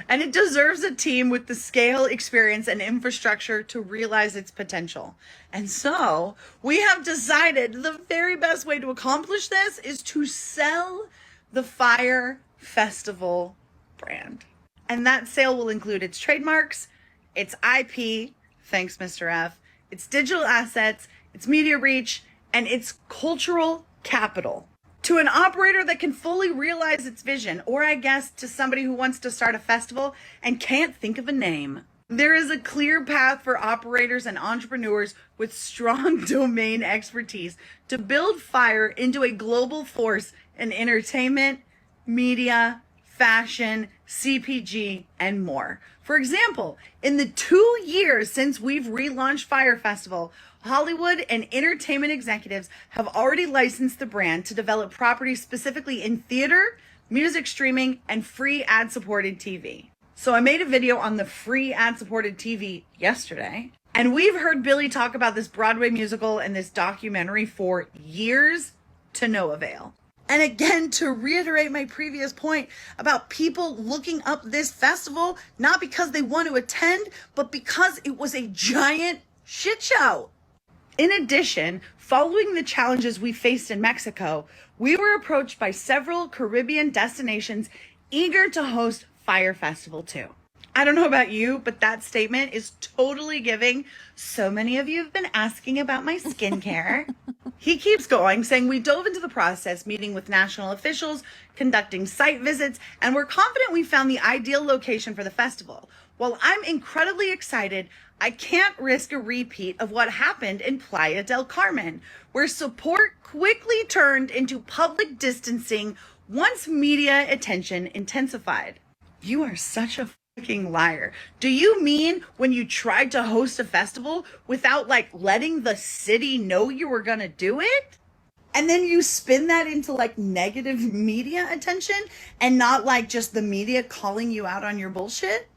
and it deserves a team with the scale, experience, and infrastructure to realize its potential. And so we have decided the very best way to accomplish this is to sell the Fyre Festival brand. And that sale will include its trademarks, its IP, thanks Mr. F, its digital assets, its media reach, and its cultural capital, to an operator that can fully realize its vision, or I guess to somebody who wants to start a festival and can't think of a name. There is a clear path for operators and entrepreneurs with strong domain expertise to build Fyre into a global force in entertainment, media, fashion, CPG, and more. For example, in the 2 years since we've relaunched Fyre Festival, Hollywood and entertainment executives have already licensed the brand to develop properties specifically in theater, music streaming, and free ad-supported TV. So I made a video on the free ad-supported TV yesterday, and we've heard Billy talk about this Broadway musical and this documentary for years to no avail. And again, to reiterate my previous point about people looking up this festival, not because they want to attend, but because it was a giant shit show. In addition, following the challenges we faced in Mexico, we were approached by several Caribbean destinations eager to host Fyre Festival too. I don't know about you, but that statement is totally giving. So many of you have been asking about my skincare. He keeps going, saying we dove into the process, meeting with national officials, conducting site visits, and we're confident we found the ideal location for the festival. While I'm incredibly excited, I can't risk a repeat of what happened in Playa del Carmen, where support quickly turned into public distancing once media attention intensified. You are such a fucking liar. Do you mean when you tried to host a festival without like letting the city know you were gonna do it? And then you spin that into like negative media attention and not like just the media calling you out on your bullshit?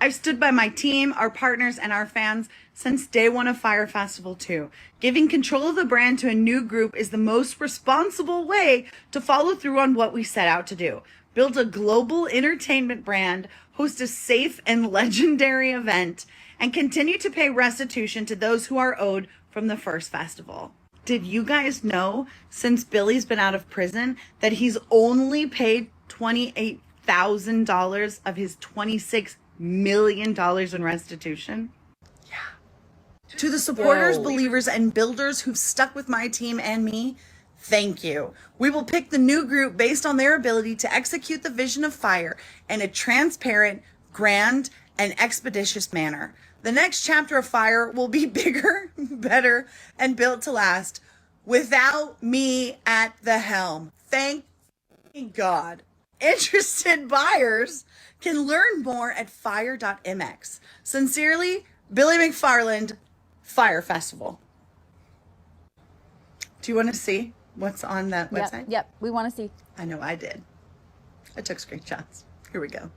I've stood by my team, our partners, and our fans since day one of Fyre Festival 2. Giving control of the brand to a new group is the most responsible way to follow through on what we set out to do. Build a global entertainment brand, host a safe and legendary event, and continue to pay restitution to those who are owed from the first festival. Did you guys know, since Billy's been out of prison, that he's only paid $28,000 of his $26 million in restitution? Yeah. To the supporters, believers, and builders who've stuck with my team and me, thank you. We will pick the new group based on their ability to execute the vision of Fyre in a transparent, grand, and expeditious manner. The next chapter of Fyre will be bigger, better, and built to last without me at the helm. Thank God. Interested buyers can learn more at fyre.mx. Sincerely, Billy McFarland, Fyre Festival. Do you want to see what's on that website? Yep, we want to see. I know I did. I took screenshots. Here we go.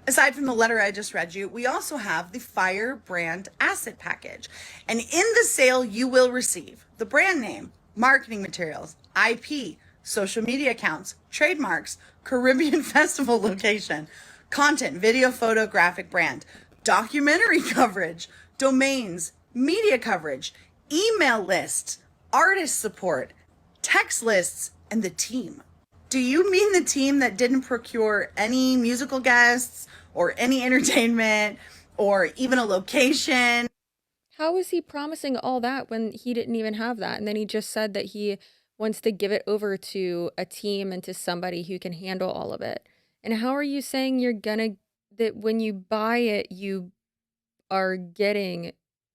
Aside from the letter I just read you, we also have the Fyre brand asset package. And in the sale, you will receive the brand name, marketing materials, IP, social media accounts, trademarks, Caribbean festival location, content, video, photo, graphic brand, documentary coverage, domains, media coverage, email lists, artist support, text lists, and the team. Do you mean the team that didn't procure any musical guests or any entertainment or even a location? How was he promising all that when he didn't even have that? And then he just said that he wants to give it over to a team and to somebody who can handle all of it. And how are you saying that when you buy it, you are getting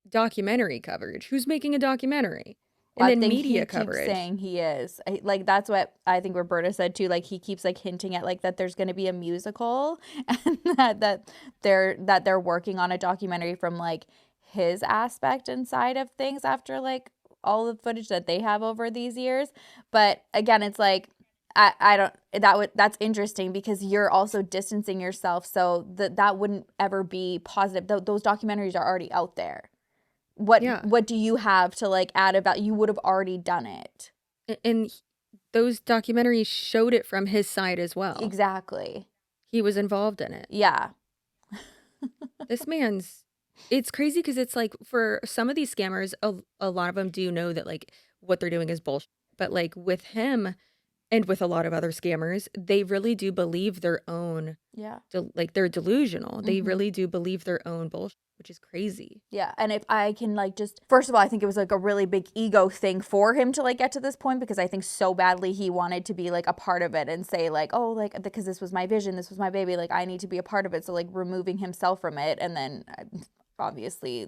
documentary coverage? Who's making a documentary? And then media coverage. Keeps saying he is. Like, that's what I think Roberta said too. Like, he keeps like hinting at like that there's going to be a musical and that they're working on a documentary from like his aspect and side of things after like all the footage that they have over these years. But again, it's like that's interesting because you're also distancing yourself, so that wouldn't ever be positive. Those documentaries are already out there. What do you have to like add about? You would have already done it. And those documentaries showed it from his side as well. Exactly. He was involved in it. Yeah. It's crazy because it's like for some of these scammers, a lot of them do know that like what they're doing is bullshit. But like with him and with a lot of other scammers, they really do believe their own. Yeah. Like they're delusional. They really do believe their own bullshit, which is crazy. Yeah. And if I can like just, first of all, I think it was like a really big ego thing for him to like get to this point because I think so badly he wanted to be like a part of it and say like, oh, like, because this was my vision, this was my baby, like I need to be a part of it. So like removing himself from it. And then obviously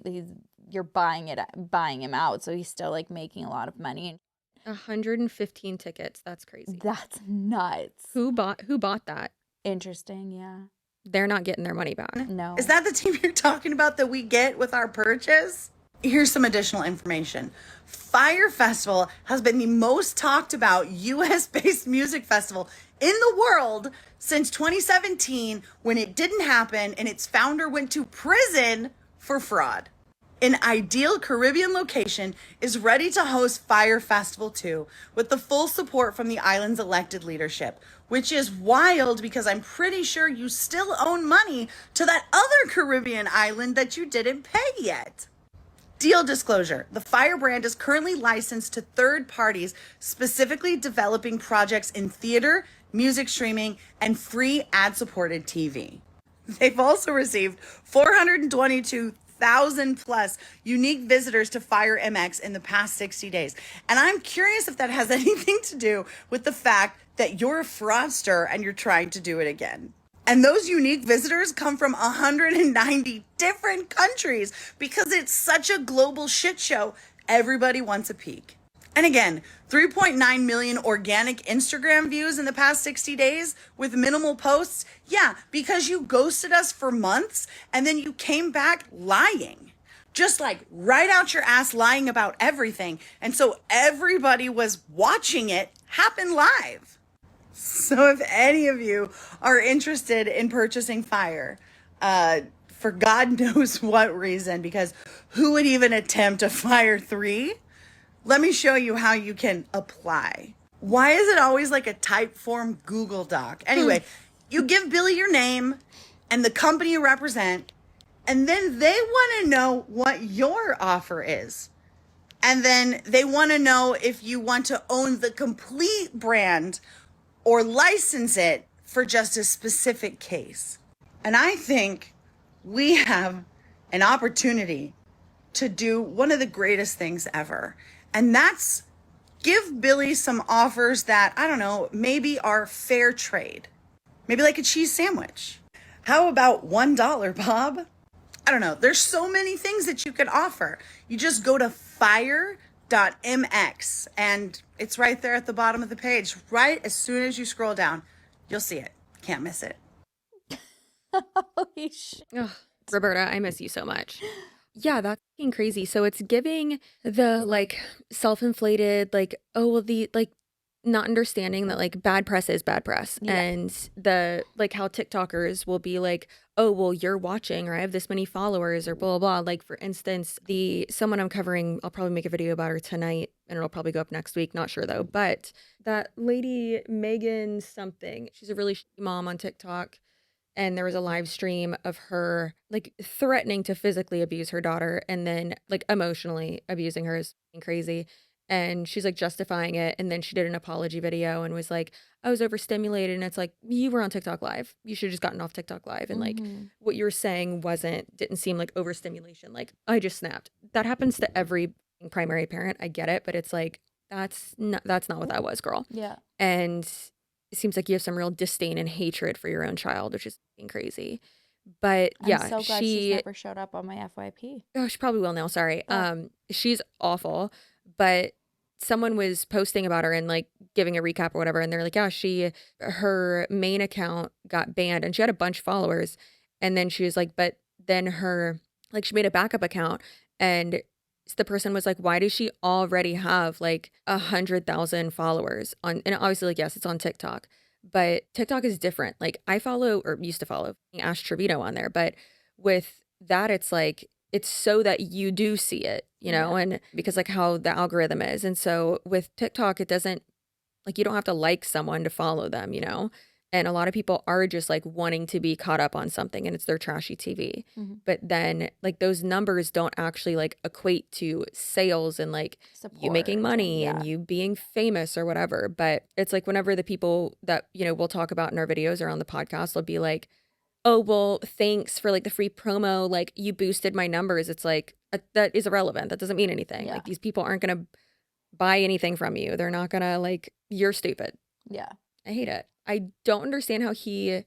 you're buying him out. So he's still like making a lot of money. 115 tickets. That's crazy. That's nuts. Who bought that? Interesting. Yeah. They're not getting their money back. No. Is that the team you're talking about that we get with our purchase? Here's some additional information. Fyre Festival has been the most talked about US-based music festival in the world since 2017 when it didn't happen and its founder went to prison for fraud. An ideal Caribbean location is ready to host Fyre Festival 2 with the full support from the island's elected leadership, which is wild because I'm pretty sure you still own money to that other Caribbean island that you didn't pay yet. Deal disclosure. The Fyre brand is currently licensed to third parties, specifically developing projects in theater, music streaming, and free ad-supported TV. They've also received 422,000 plus unique visitors to Fyre MX in the past 60 days. And I'm curious if that has anything to do with the fact that you're a fraudster and you're trying to do it again. And those unique visitors come from 190 different countries because it's such a global shit show. Everybody wants a peek. And again, 3.9 million organic Instagram views in the past 60 days with minimal posts. Yeah, because you ghosted us for months and then you came back lying. Just like right out your ass lying about everything. And so everybody was watching it happen live. So if any of you are interested in purchasing Fyre, for God knows what reason, because who would even attempt a Fyre 3? Let me show you how you can apply. Why is it always like a type form Google Doc? Anyway, you give Billy your name and the company you represent, and then they want to know what your offer is. And then they want to know if you want to own the complete brand or license it for just a specific case. And I think we have an opportunity to do one of the greatest things ever. And that's give Billy some offers that, I don't know, maybe are fair trade. Maybe like a cheese sandwich. How about $1, Bob? I don't know. There's so many things that you could offer. You just go to fyre.mx and it's right there at the bottom of the page. Right as soon as you scroll down, you'll see it. Can't miss it. Holy shit. Roberta, I miss you so much. Yeah, that's fucking crazy. So it's giving the like self-inflated, like, oh, well, the like not understanding that like bad press is bad press. Yeah. And the like how TikTokers will be like, oh, well, you're watching or I have this many followers or blah, blah, blah. Like, for instance, someone I'm covering, I'll probably make a video about her tonight and it'll probably go up next week. Not sure though. But that lady, Megan something, she's a really shitty mom on TikTok. And there was a live stream of her like threatening to physically abuse her daughter and then like emotionally abusing her is crazy. And she's like justifying it. And then she did an apology video and was like, I was overstimulated. And it's like, you were on TikTok Live. You should have just gotten off TikTok Live. And like what you were saying didn't seem like overstimulation. Like I just snapped. That happens to every primary parent. I get it. But it's like, that's not what that was, girl. Yeah. And it seems like you have some real disdain and hatred for your own child, which is crazy. But yeah, I'm so glad she's never showed up on my FYP. Oh, she probably will now. Sorry. Oh. She's awful. But someone was posting about her and like giving a recap or whatever. And they're like, yeah, her main account got banned and she had a bunch of followers. And then she was like, but then she made a backup account and the person was like, why does she already have like 100,000 followers and obviously like, yes, it's on TikTok, but TikTok is different. Like I follow or used to follow Ash Trevino on there, but with that, it's like, it's so that you do see it, you know, and because like how the algorithm is. And so with TikTok, it doesn't like, you don't have to like someone to follow them, you know, and a lot of people are just like wanting to be caught up on something and it's their trashy TV. But then like those numbers don't actually like equate to sales and like you making money and you being famous or whatever. But it's like whenever the people that, you know, we'll talk about in our videos or on the podcast, they'll be like, oh, well, thanks for like the free promo. Like you boosted my numbers. It's like, that is irrelevant. That doesn't mean anything. Like these people aren't going to buy anything from you. They're not going to like, you're stupid. Yeah. I hate it. I don't understand how he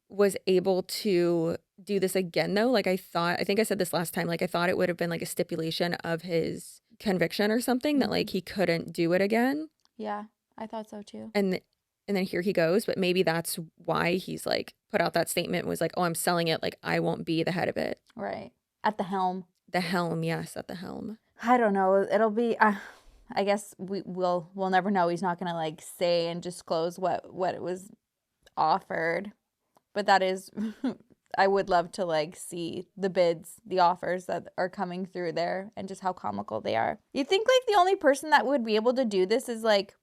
was able to do this again though. Like I think I said this last time, like I thought it would have been like a stipulation of his conviction or something that like he couldn't do it again. Yeah, I thought so too. And then here he goes, but maybe that's why he's like put out that statement, was like, oh, I'm selling it. Like I won't be the head of it. Right. At the helm. The helm. Yes. At the helm. I don't know. It'll be, I guess we'll never know. He's not going to like say and disclose what it was offered, but that is, I would love to like see the bids, the offers that are coming through there and just how comical they are. You think like the only person that would be able to do this is like,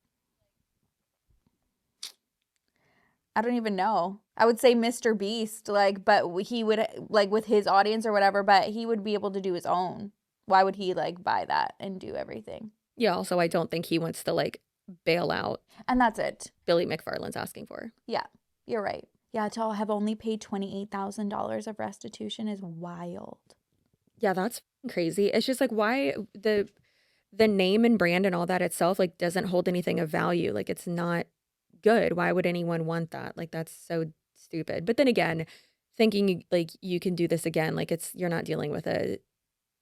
I don't even know. I would say Mr. Beast, like, but he would like with his audience or whatever, but he would be able to do his own. Why would he like buy that and do everything? Yeah. Also, I don't think he wants to like bail out. And that's it. Billy McFarland's asking for. Yeah, you're right. Yeah, to have only paid $28,000 of restitution is wild. Yeah, that's crazy. It's just like why the name and brand and all that itself like doesn't hold anything of value. Like it's not good. Why would anyone want that? Like that's so stupid. But then again, thinking like you can do this again, like you're not dealing with a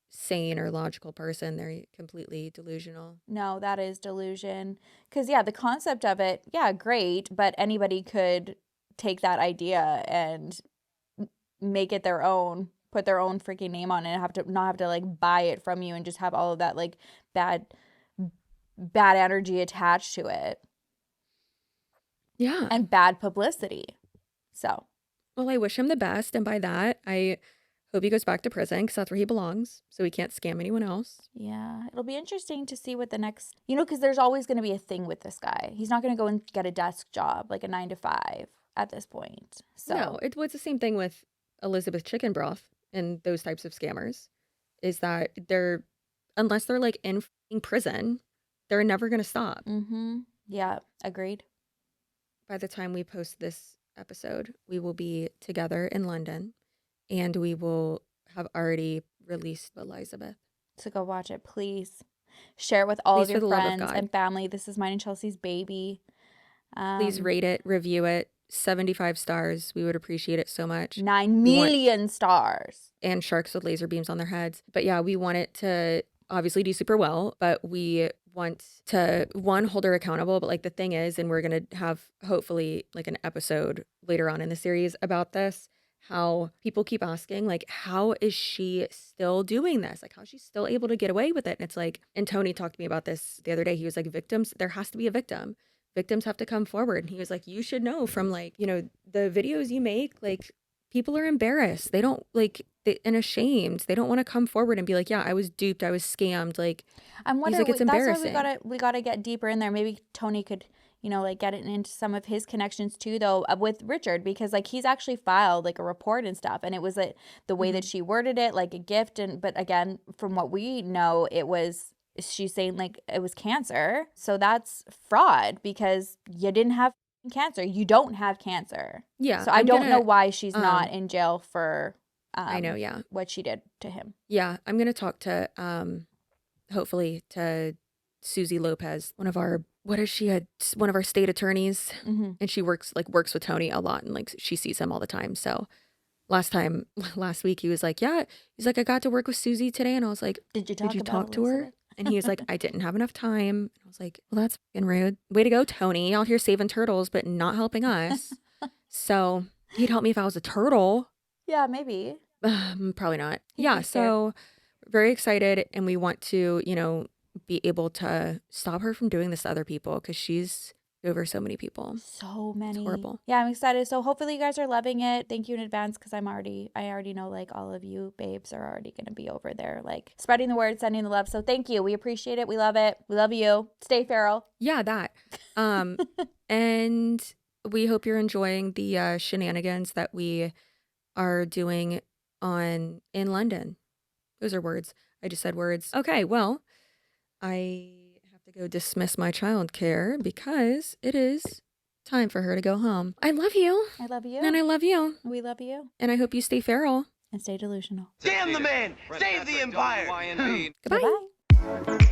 sane or logical person. They're completely delusional. No, that is delusion. Because yeah, the concept of it, yeah, great, but anybody could take that idea and make it their own, put their own freaking name on it, and not have to like buy it from you and just have all of that like bad energy attached to it. Yeah. And bad publicity. So. Well, I wish him the best. And by that, I hope he goes back to prison because that's where he belongs. So he can't scam anyone else. Yeah. It'll be interesting to see what the next, because there's always going to be a thing with this guy. He's not going to go and get a desk job, like a 9-to-5 at this point. So. No, it's the same thing with Elizabeth Chicken Broth and those types of scammers, is that unless they're like in prison, they're never going to stop. Mm-hmm. Yeah. Agreed. By the time we post this episode, we will be together in London and we will have already released Elizabeth. So go watch it, please. Share it with all of your friends and family. This is mine and Chelsea's baby. Please rate it, review it. 75 stars. We would appreciate it so much. 9 million stars. And sharks with laser beams on their heads. But yeah, we want it to obviously do super well, but we want to hold her accountable. But like the thing is, and we're going to have hopefully like an episode later on in the series about this, how people keep asking like, how is she still doing this? Like, how is she still able to get away with it? And it's like, and Tony talked to me about this the other day. He was like, victims, there has to be a victim. Victims have to come forward. And he was like, you should know from like, the videos you make, like people are embarrassed. They don't and ashamed. They don't want to come forward and be like, yeah, I was duped. I was scammed. Like, I'm wondering, like, it's embarrassing. That's why we gotta get deeper in there. Maybe Tony could, like get it into some of his connections too, though, with Richard, because like he's actually filed like a report and stuff. And it was the way that she worded it, like a gift. But again, from what we know, it was she's saying like it was cancer. So that's fraud because you didn't have cancer. You don't have cancer. Yeah. So I don't know why she's not in jail for I know, yeah. what she did to him. Yeah. I'm going to talk to, hopefully to Susie Lopez, one of our state attorneys. And she works with Tony a lot and like she sees him all the time. So last week he was like, yeah, he's like, I got to work with Susie today. And I was like, did you talk to her? And he was like, I didn't have enough time. And I was like, well, that's fucking rude. Way to go, Tony. Out here saving turtles, but not helping us. So he'd help me if I was a turtle. Yeah, maybe. Probably not. Yeah. So very excited. And we want to, be able to stop her from doing this to other people because she's over so many people. So many. It's horrible. Yeah, I'm excited. So hopefully you guys are loving it. Thank you in advance because I already know like all of you babes are already going to be over there like spreading the word, sending the love. So thank you. We appreciate it. We love it. We love you. Stay feral. Yeah, that. And we hope you're enjoying the shenanigans that we are doing in London. Those are words. I just said words. Okay, well, I have to go dismiss my childcare because it is time for her to go home. I love you. I love you. And I love you. We love you. And I hope you stay feral. And stay delusional. Damn the man! Save the empire! Goodbye. Goodbye.